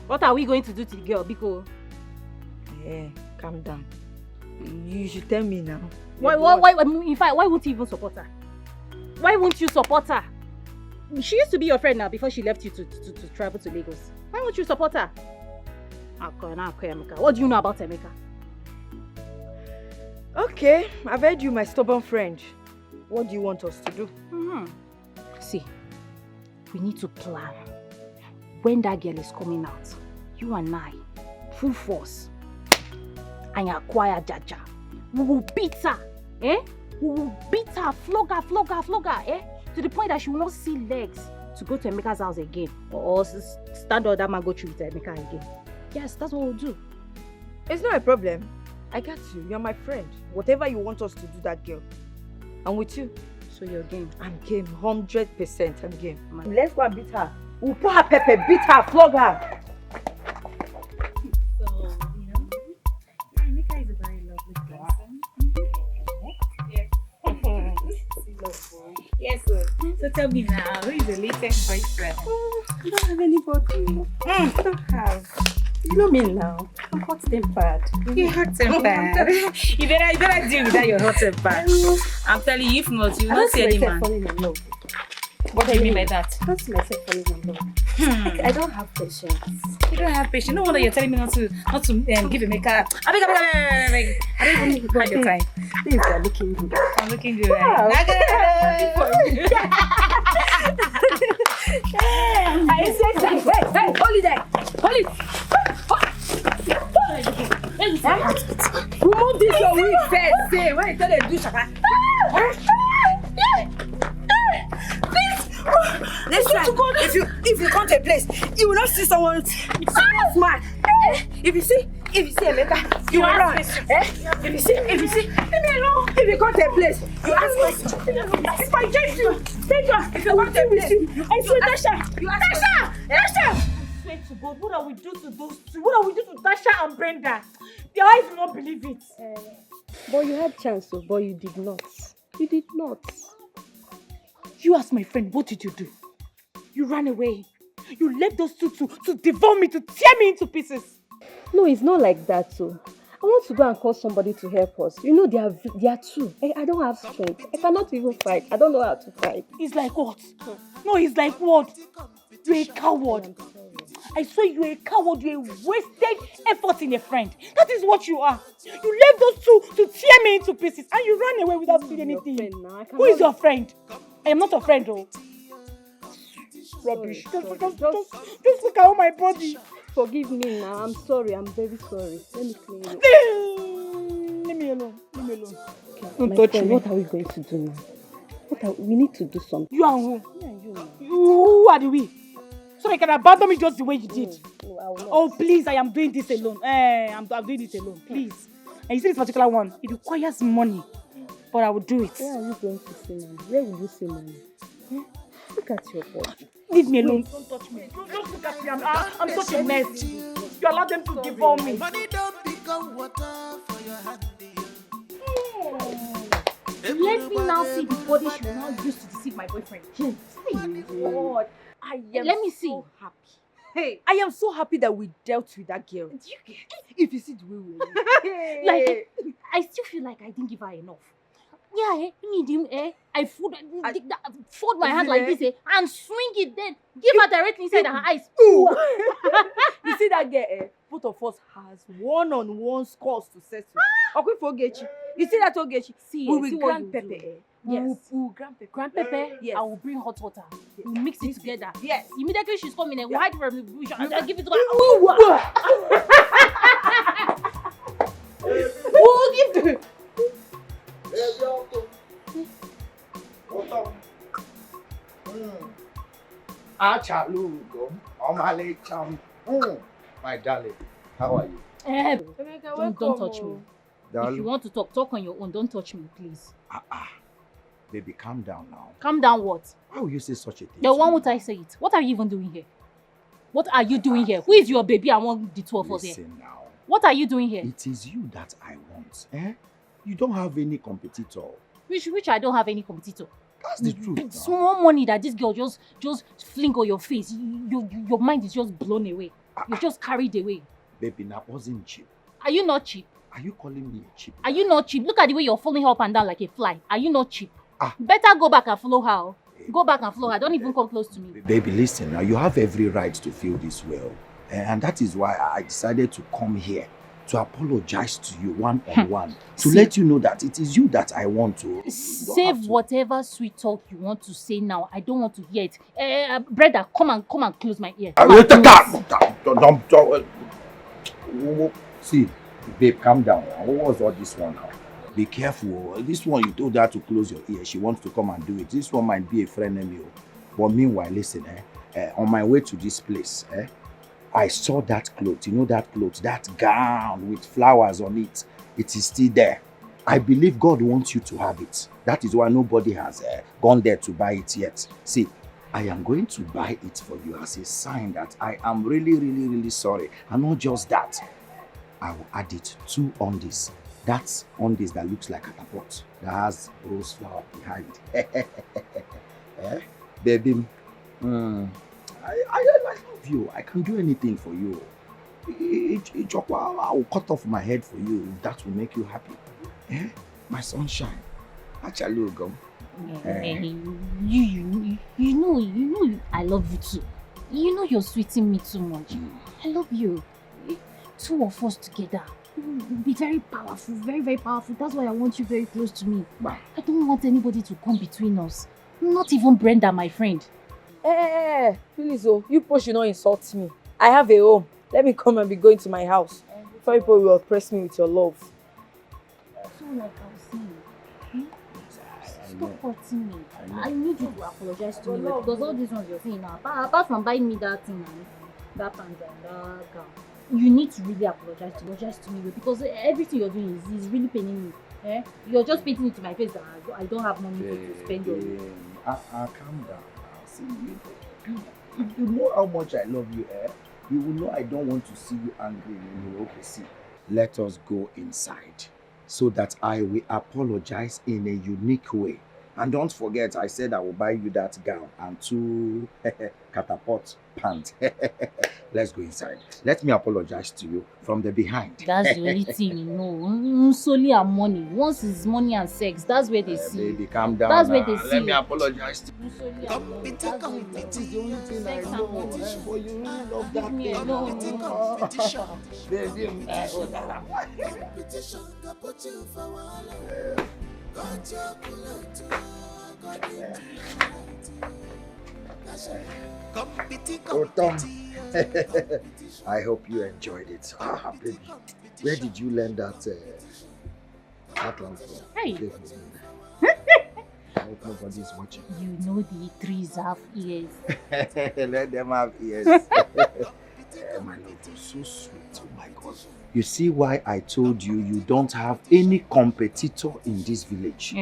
What are we going to do to the girl, Biko? Calm down. You should tell me now. Why, in fact, why won't you even support her? Why won't you support her? She used to be your friend now before she left you to travel to Lagos. Why won't you support her? What do you know about Emeka? Okay, I've heard you, my stubborn friend. What do you want us to do? See, we need to plan. When that girl is coming out, you and I, full force, and acquire Jaja. We will beat her, We will beat her, flog her, to the point that she will not see legs to go to Emeka's house again, or stand on that man go through with Emeka again. Yes, that's what we'll do. It's not a problem. I got you. You're my friend. Whatever you want us to do, that girl, I'm with you. So you're game? I'm game. 100% I'm game. Let's go and beat her. We'll put her pepper, beat her, flog her. So, Emeka is a very lovely person. Yes. Yes, sir. So tell me now. Who is the latest boyfriend? I don't have anybody. I don't have. You know me now. I'm hot-tempered. You're hot-tempered. You better deal with that, you're hot-tempered. I'm telling you, if not, you will not see any man. Falling in love. What do you mean by that? I don't see myself falling in love. I don't have patience. You don't have patience. No wonder you're telling me not to give a makeup. I don't even have your time. Things are looking good. I'm looking good. Wow. I say, hey, hold it there. Hold it. Remove this your wig first. Say, when you tell them to do shaka. Listen, if you come to a place, you will not see someone smart. If you see Emeka, you will run. If you see, leave me alone. If you come to a place, you ask questions. If I chase you, take her. If you come to a place, I say Tasha. Tasha. I swear to God, what are we do to those two? What are we do to Tasha and Brenda? Their eyes will not believe it. But you had chance, but you did not. You did not. You as my friend, what did you do? You ran away. You left those two to devour me, to tear me into pieces. No, it's not like that, so. I want to go and call somebody to help us. You know, they are two. I don't have strength. I cannot even fight. I don't know how to fight. It's like what? No, it's like what? You're a coward. I swear you're a coward. You're a wasted effort in a friend. That is what you are. You left those two to tear me into pieces and you ran away without doing anything. Who is your friend? I am not a friend, though. Rubbish. Just look at all my body. Forgive me now. I'm sorry. I'm very sorry. Let me clean it. Leave me alone. Okay. Don't touch me. What are we going to do now? We need to do something. You and who? Me and you. Who are the we? So they can abandon me just the way you did. No, I will not. Oh, please, I am doing this alone. I'm doing it alone. Please. And you see this particular one, it requires money. But I will do it. Where are you going to see money? Where will you see money? Look at your body. Leave me alone. Don't touch me. Don't look at me. I'm such a mess. You allow them to devour me. Money don't become water for your hand. Let me now see the body she will now use to deceive my boyfriend. God, Let me see. So happy. Hey, I am so happy that we dealt with that girl. Do you get? If you see the way we Like, I still feel like I didn't give her enough. Yeah, need him, I fold my hand like this, and swing it then. Give her directly inside her eyes. Ooh. You see that girl, both of us has one-on-one scores to settle. Okay, forget you. You see that Ogechi? See, we will grind pepper. Yes. We'll grind pepper. Grind pepper, Yes. I will bring hot water. Yes. We'll mix it together. Yes. Immediately she's coming and we'll hide from the bush and I'll give it to her. We'll give to My darling, how are you? Don't touch me. Darling. If you want to talk on your own. Don't touch me, please. Baby, calm down now. Calm down what? Why would you say such a thing? The one would I say it? What are you even doing here? What are you doing here? Who is your baby? I want the two of us here. Listen now. What are you doing here? It is you that I want. You don't have any competitor. Which I don't have any competitor. That's the truth. Now. Small money that this girl just fling on your face. Your mind is just blown away. You're just carried away. Baby, that wasn't cheap. Are you not cheap? Are you calling me a cheap? Are you not cheap? Look at the way you're falling up and down like a fly. Are you not cheap? Better go back and follow her. Go back and follow her. Don't even come close to me. Baby, listen, now you have every right to feel this well. And that is why I decided to come here to apologize to you one-on-one. To let you know that it is you that I want to. Save whatever sweet talk you want to say now. I don't want to hear it. Brenda, come and close my ear. See, babe, calm down. What was all this one now? Be careful. This one, you told her to close your ear. She wants to come and do it. This one might be a friend of you. But meanwhile, listen, on my way to this place, I saw that cloth. You know that cloth, that gown with flowers on it. It is still there. I believe God wants you to have it. That is why nobody has gone there to buy it yet. See, I am going to buy it for you as a sign that I am really, really, really sorry. And not just that. I will add it 2 undies. That's undies that looks like a catapult that has rose flower behind. Baby, I love you. I can do anything for you. I will cut off my head for you if that will make you happy. Eh? My sunshine. Actually, go. You know, I love you too. You know you're sweeting me too much. I love you. Two of us together. We'll be very powerful, very, very powerful. That's why I want you very close to me. I don't want anybody to come between us. Not even Brenda, my friend. Please, you push, you not insult me. I have a home. Let me come and be going to my house. Before people will oppress me with your love. So like I was saying, stop hurting me. I need you to apologize to me because all these ones you're saying now, apart from buying me that thing and that pants and that gown, you need to really apologize to me because everything you're doing is really paining me. Eh? You're just painting it to my face that I don't have money to spend on you. Calm down. See, you know how much I love you, eh? You will know I don't want to see you angry when you're okay. See, let us go inside so that I will apologize in a unique way. And don't forget, I said I will buy you that gown and 2 catapult pants. Let's go inside. Let me apologize to you from the behind. That's the only thing you know. Solely and money. Once it's money and sex, that's where they see. Baby, calm down. That's where they see. Let me apologize to you. Solely and money. That's the only thing I know. For you really love that me thing. alone. Baby, Competition can put you for wahala. Got your bullet, got it. Oh, Tom. I hope you enjoyed it. Baby, where did you learn that one from? Hey. I hope nobody's watching. You know the trees have ears. Let them have ears. My love was so sweet. Oh my God. You see why I told you you don't have any competitor in this village?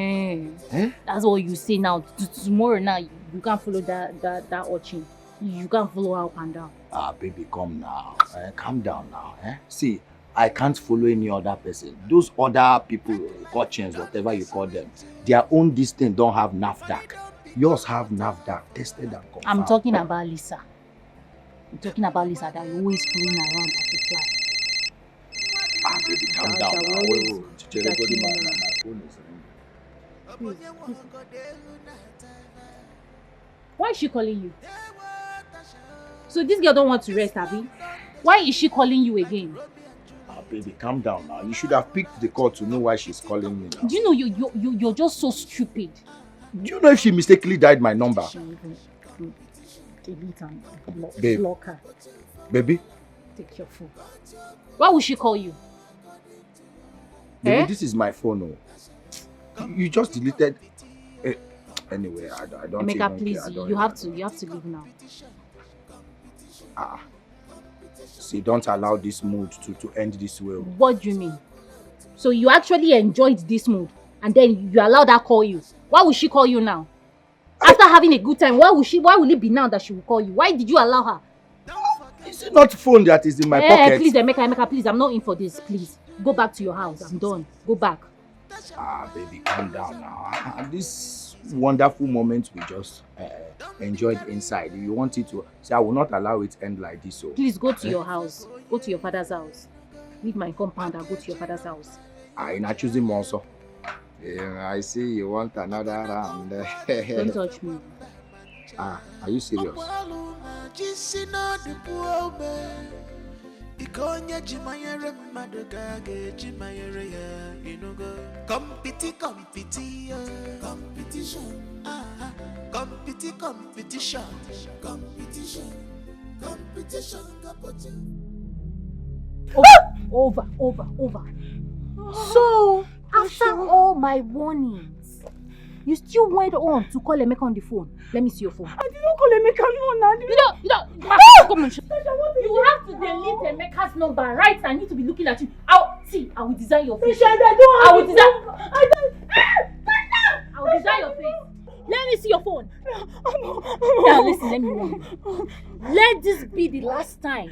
That's what you say now. Tomorrow now, you can't follow that urchin. You can't follow her up and down. Baby, come now. Calm down now. See, I can't follow any other person. Those other people, urchins, whatever you call them, their own distance don't have NAFDAC. Yours have NAFDAC, tested and confirmed. I'm talking about Lisa. I'm talking about Lisa that you're always flying around like a fly. Baby, calm down now. My phone is ringing. Why is she calling you? So this girl don't want to rest, Abby? Why is she calling you again? Baby, calm down now. You should have picked the call to know why she's calling me now. Do you know you're just so stupid? Do you know if she mistakenly dialed my number? She even delete and block her. Baby? Take your phone. Why would she call you? Baby, this is my phone. Oh. You just deleted. Anyway, I don't Emeka, even please, care. you have to leave now. See, don't allow this mood to end this way. What do you mean? So you actually enjoyed this mood and then you allowed her call you? Why would she call you now? After having a good time, why will it be now that she will call you? Why did you allow her? Is it not phone that is in my pocket? Please, Emeka, please, I'm not in for this, please. Go back to your house. I'm done. Go back. Baby, calm down now. And this wonderful moment we just enjoyed inside. You want it to... See, I will not allow it to end like this. So. Please go to your house. Go to your father's house. Leave my compound and go to your father's house. I'm not choosing also. Yeah, I see you want another round. Don't touch me. Are you serious? Over. So, after all my warnings, you still went on to call Emeka on the phone. Let me see your phone. I didn't call Emeka, no. You don't. Come on. You have to delete Emeka's number, right? I need to be looking at you. I will design your face. I will design your face. Let me see your phone. Now listen, let me warn you. Let this be the last time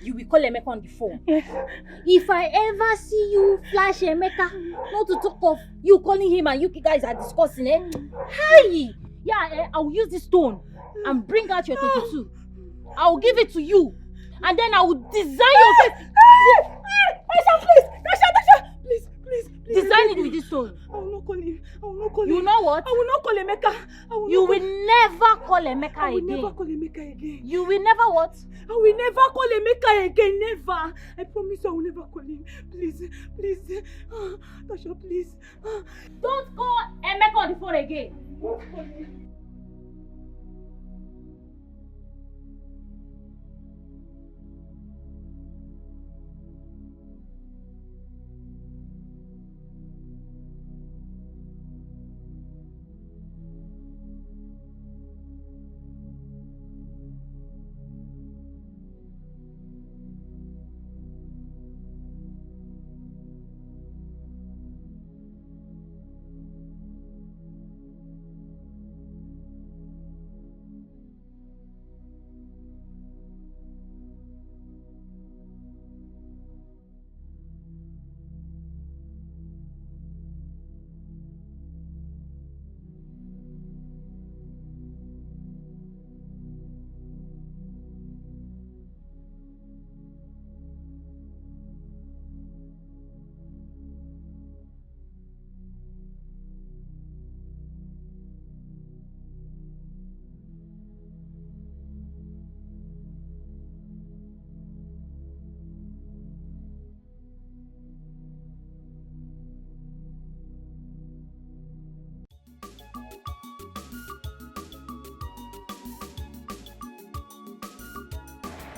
you will call Emeka on the phone. If I ever see you flash Emeka, not to talk of you calling him and you guys are discussing, Hi! Yeah, I will use this stone and bring out your 32. I will give it to you. And then I will design your face. Tasha, please! Tasha! Please. Design it with this stone. I will not call him. I will not call him. You know what? I will not call Emeka. You will never call Emeka again. I will never call Emeka again. You will never what? I will never call Emeka again. Never. I promise I will never call him. Please. Tasha, please. Don't call Emeka on the phone again. Don't call him.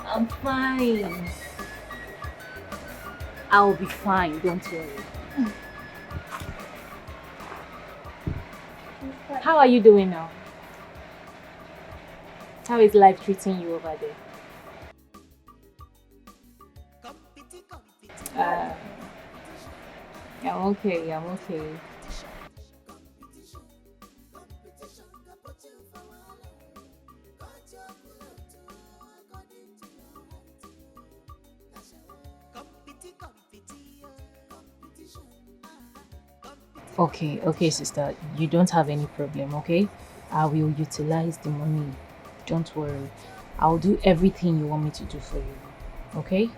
I'm fine. I'll be fine, don't worry. How are you doing now? How is life treating you over there? I'm okay. Okay, sister. You don't have any problem, okay? I will utilize the money. Don't worry. I'll do everything you want me to do for you, okay?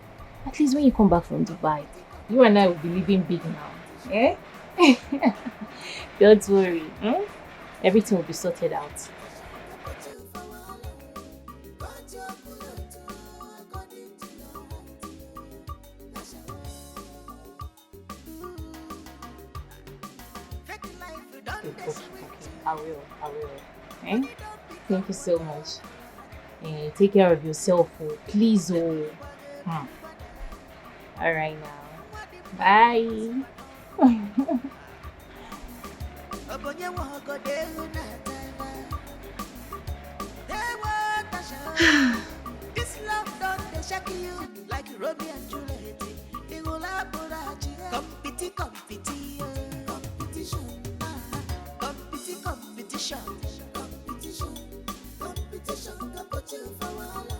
At least when you come back from Dubai, you and I will be living big now, eh? Don't worry. Everything will be sorted out. I will. Eh? Thank you so much. Take care of yourself, please. Alright now. Bye. This love don't shake you like Romeo and Juliet. Competition can put you for wahala.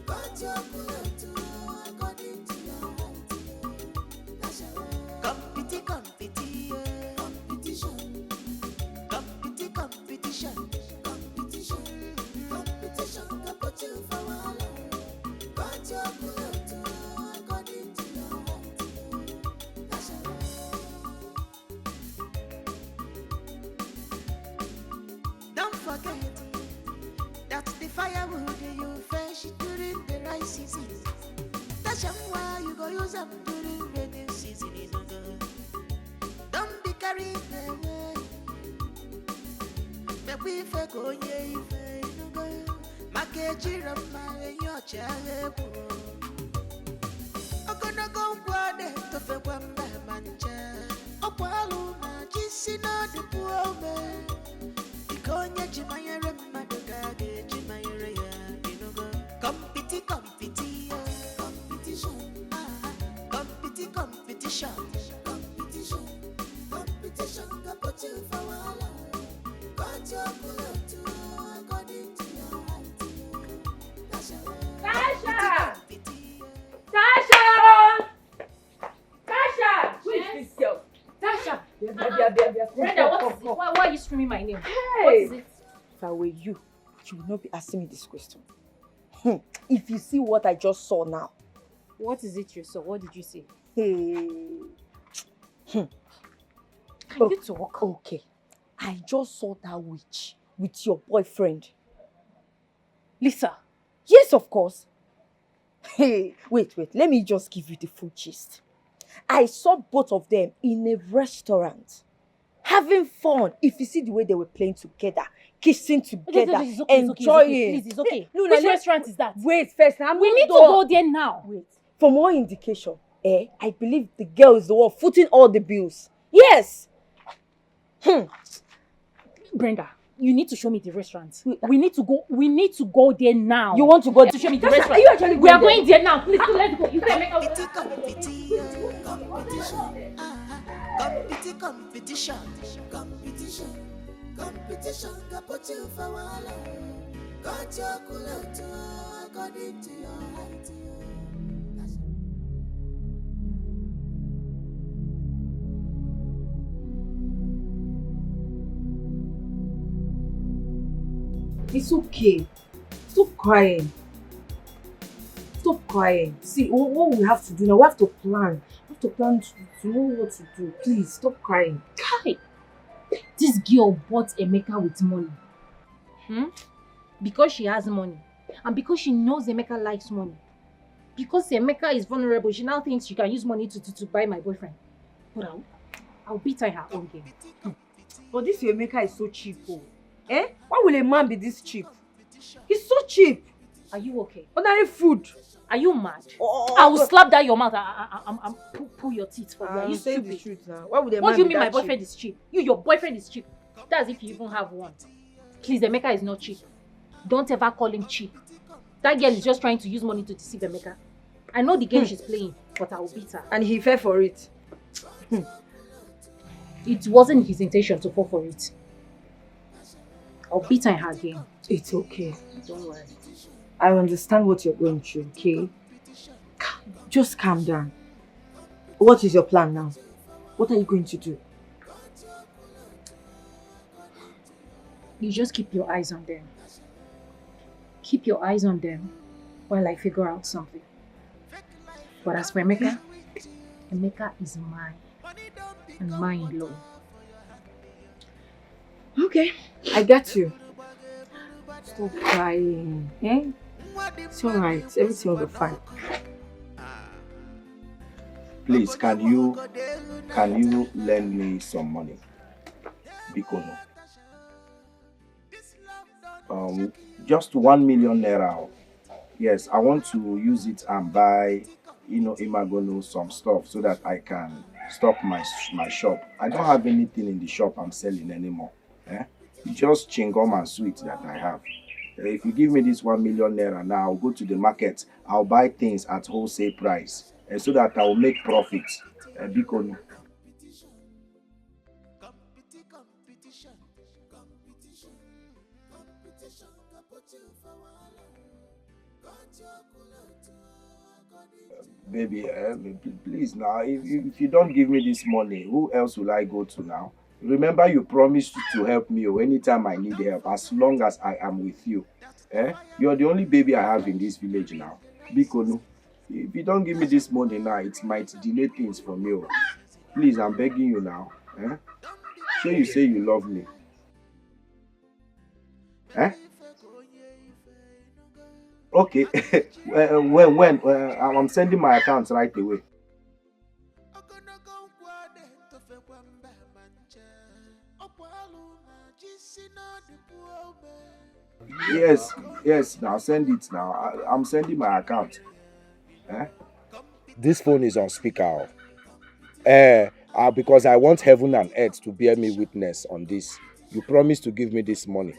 Got your bullet according to your height. Competition can put you for wahala. Got your bullet according to your height. Don't forget that the firewood you fetch during the rice season. That's why you go use them during rainy season. Don't be carried away. But we go your child. Go to Febamba Mancha. Opaluna, Jissina, the poor man. Ikonya Jimaya Madoga, Jimaya, competition, can put you for wahala. Got your bullet according to your height. Tasha! Who is this girl? Tasha! Brenda, Why are you screaming my name? Hey! What is it? if I were you, you would not be asking me this question. If you see what I just saw now. What is it you saw? What did you see? Can you talk? Okay. I just saw that witch with your boyfriend. Lisa? Yes, of course. Hey, wait. Let me just give you the full gist. I saw both of them in a restaurant, having fun. If you see the way they were playing together, kissing together, It's okay, enjoying. Please, it's okay. No, Which restaurant is that? Wait, first. We need to go there now. Wait. For more indication, I believe the girl is the one footing all the bills. Yes. Brenda, you need to show me the restaurant. We need to go there now. You want to go there? To show me the Tasha, restaurant? are you actually going We are there? going there now. Please, let's go. You can make a Competition, got put you for wahala. Got your culture according to your height. It's okay. Stop crying. Stop crying. See, what we have to do now, we have to plan. We have to plan to know what to do. Please, stop crying. Kai, this girl bought Emeka with money. Because she has money. And because she knows Emeka likes money. Because Emeka is vulnerable, she now thinks she can use money to buy my boyfriend. But I'll beat her in her own game. But this Emeka is so cheap. Why will a man be this cheap? He's so cheap. Are you okay? Ordinary food. Are you mad? I will slap that your mouth and pull your teeth for you. Are you saying the stupid? truth now. Why would a What man do you be mean my that boyfriend is cheap? Your boyfriend is cheap. That's if you even have one. Please, Emeka is not cheap. Don't ever call him cheap. That girl is just trying to use money to deceive Emeka. I know the game she's playing, but I will beat her. And he fell for it. It wasn't his intention to fall for it. I'll beat her in her game. It's okay. Don't worry. I understand what you're going through, okay? Just calm down. What is your plan now? What are you going to do? You just keep your eyes on them. Keep your eyes on them while I figure out something. But as for Emeka, Emeka is mine. And mine alone. Okay, I get you. Stop crying, It's alright, everything will be fine. Please, can you lend me some money? Because just 1 million naira. Yes, I want to use it and buy, Imagonu some stuff so that I can stock my shop. I don't have anything in the shop I'm selling anymore. Just chewing-gum and sweet that I have. If you give me this 1 million naira now, I'll go to the market. I'll buy things at wholesale price so that I will make profits. Because baby, please now, if you don't give me this money, who else will I go to now? Remember, you promised to help me anytime I need help, as long as I am with you. You're the only baby I have in this village now. Because if you don't give me this money now, it might delay things for me. Please, I'm begging you now. Sure, you say you love me. Okay. when I'm sending my account right away. Yes, now send it now. I'm sending my account. This phone is on speaker. Because I want heaven and earth to bear me witness on this. You promised to give me this money.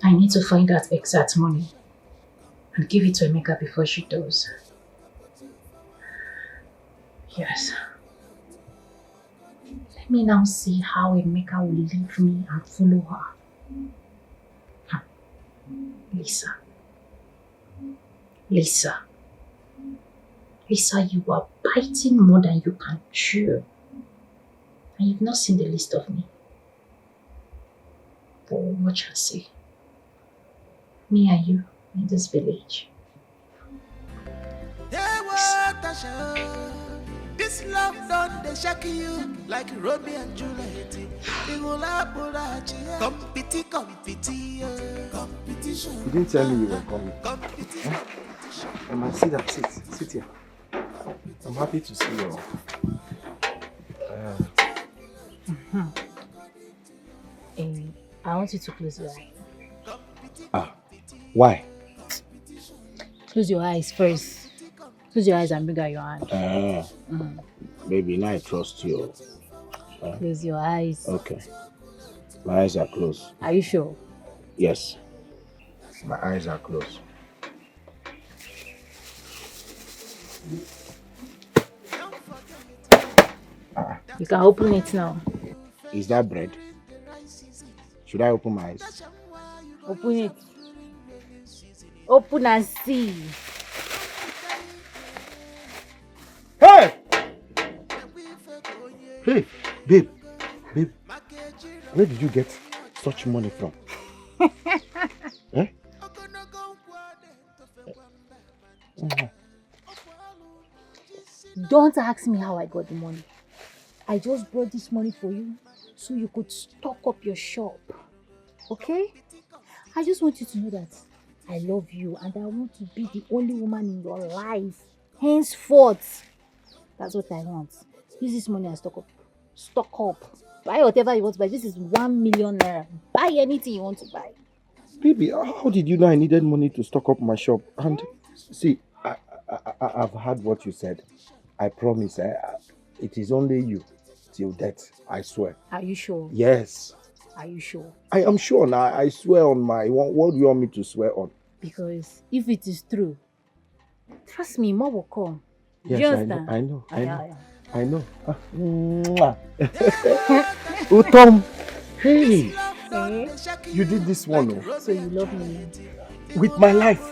I need to find that exact money and give it to Emeka before she does. Yes. Let me now see how Emeka will leave me and follow her. Lisa. Lisa. Lisa, you are biting more than you can chew. And you've not seen the list of me. But watch and see. Me and you in this village. This love done they shock you like Romeo and Juliet. Competition. You didn't tell me you were coming. Emma, sit down, sit here. I'm happy to see you. I want you to close your eyes. Why? Close your eyes first. Close your eyes and bring out your hand. Baby, now I trust you. Close your eyes. Okay. My eyes are closed. Are you sure? Yes. My eyes are closed. You can open it now. Is that bread? Should I open my eyes? Open it. Open and see. Hey! Hey, babe, where did you get such money from? Eh? Don't ask me how I got the money. I just brought this money for you so you could stock up your shop. Okay? I just want you to know that I love you and I want to be the only woman in your life. Henceforth. That's what I want. Use this money and stock up. Stock up. Buy whatever you want to buy. This is 1 million naira. Buy anything you want to buy. Baby, how did you know I needed money to stock up my shop? And see, I've heard what you said. I promise, it is only you till death, I swear. Are you sure? Yes. Are you sure? I am sure now. I swear on my... What do you want me to swear on? Because if it is true, trust me, more will come. Yes, I know. Utom, hey, you did this one. Oh. So you love me? With my life.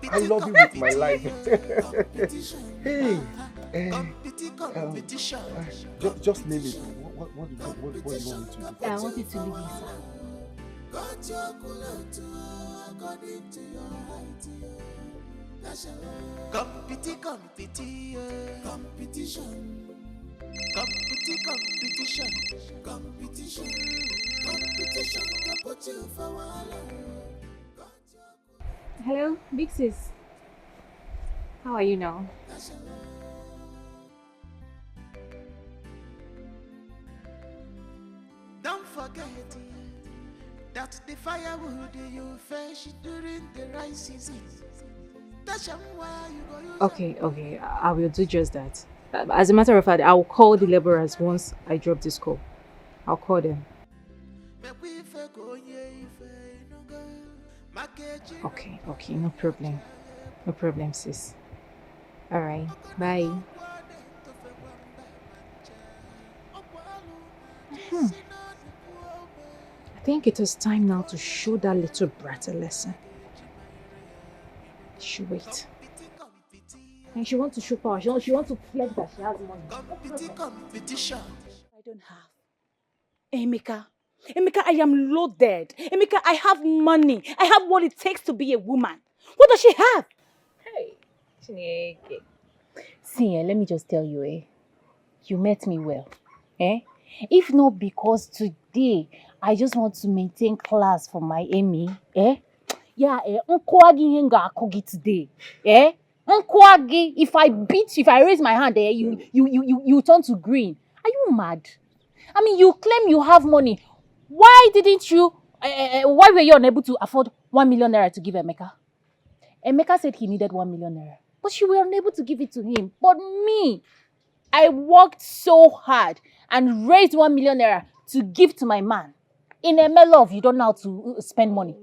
I love you with my life. Hey, just name it. What do you want me to do? Yeah, I want you to leave me, sir. Competition. Hello, big sis. How are you now? Don't forget that the firewood you fetch during the rice season. Okay, I will do just that. As a matter of fact, I'll call the laborers once I drop this call. I'll call them. Okay, no problem. No problem, sis. Alright, bye. I think it is time now to show that little brat a lesson. She wait. And she wants to show power. She wants to flex that she has money. Competition. I don't have. Emeka, I am loaded. Emeka, I have money. I have what it takes to be a woman. What does she have? Hey, see, let me just tell you, you met me well. If not because today I just want to maintain class for my Amy, yeah, today. If I beat you, if I raise my hand there, you turn to green. Are you mad? I mean, you claim you have money. Why didn't you? Why were you unable to afford 1 million naira to give Emeka? Emeka said he needed 1 million naira, but you were unable to give it to him. But me, I worked so hard and raised 1 million naira to give to my man. In a love, you don't know how to spend money.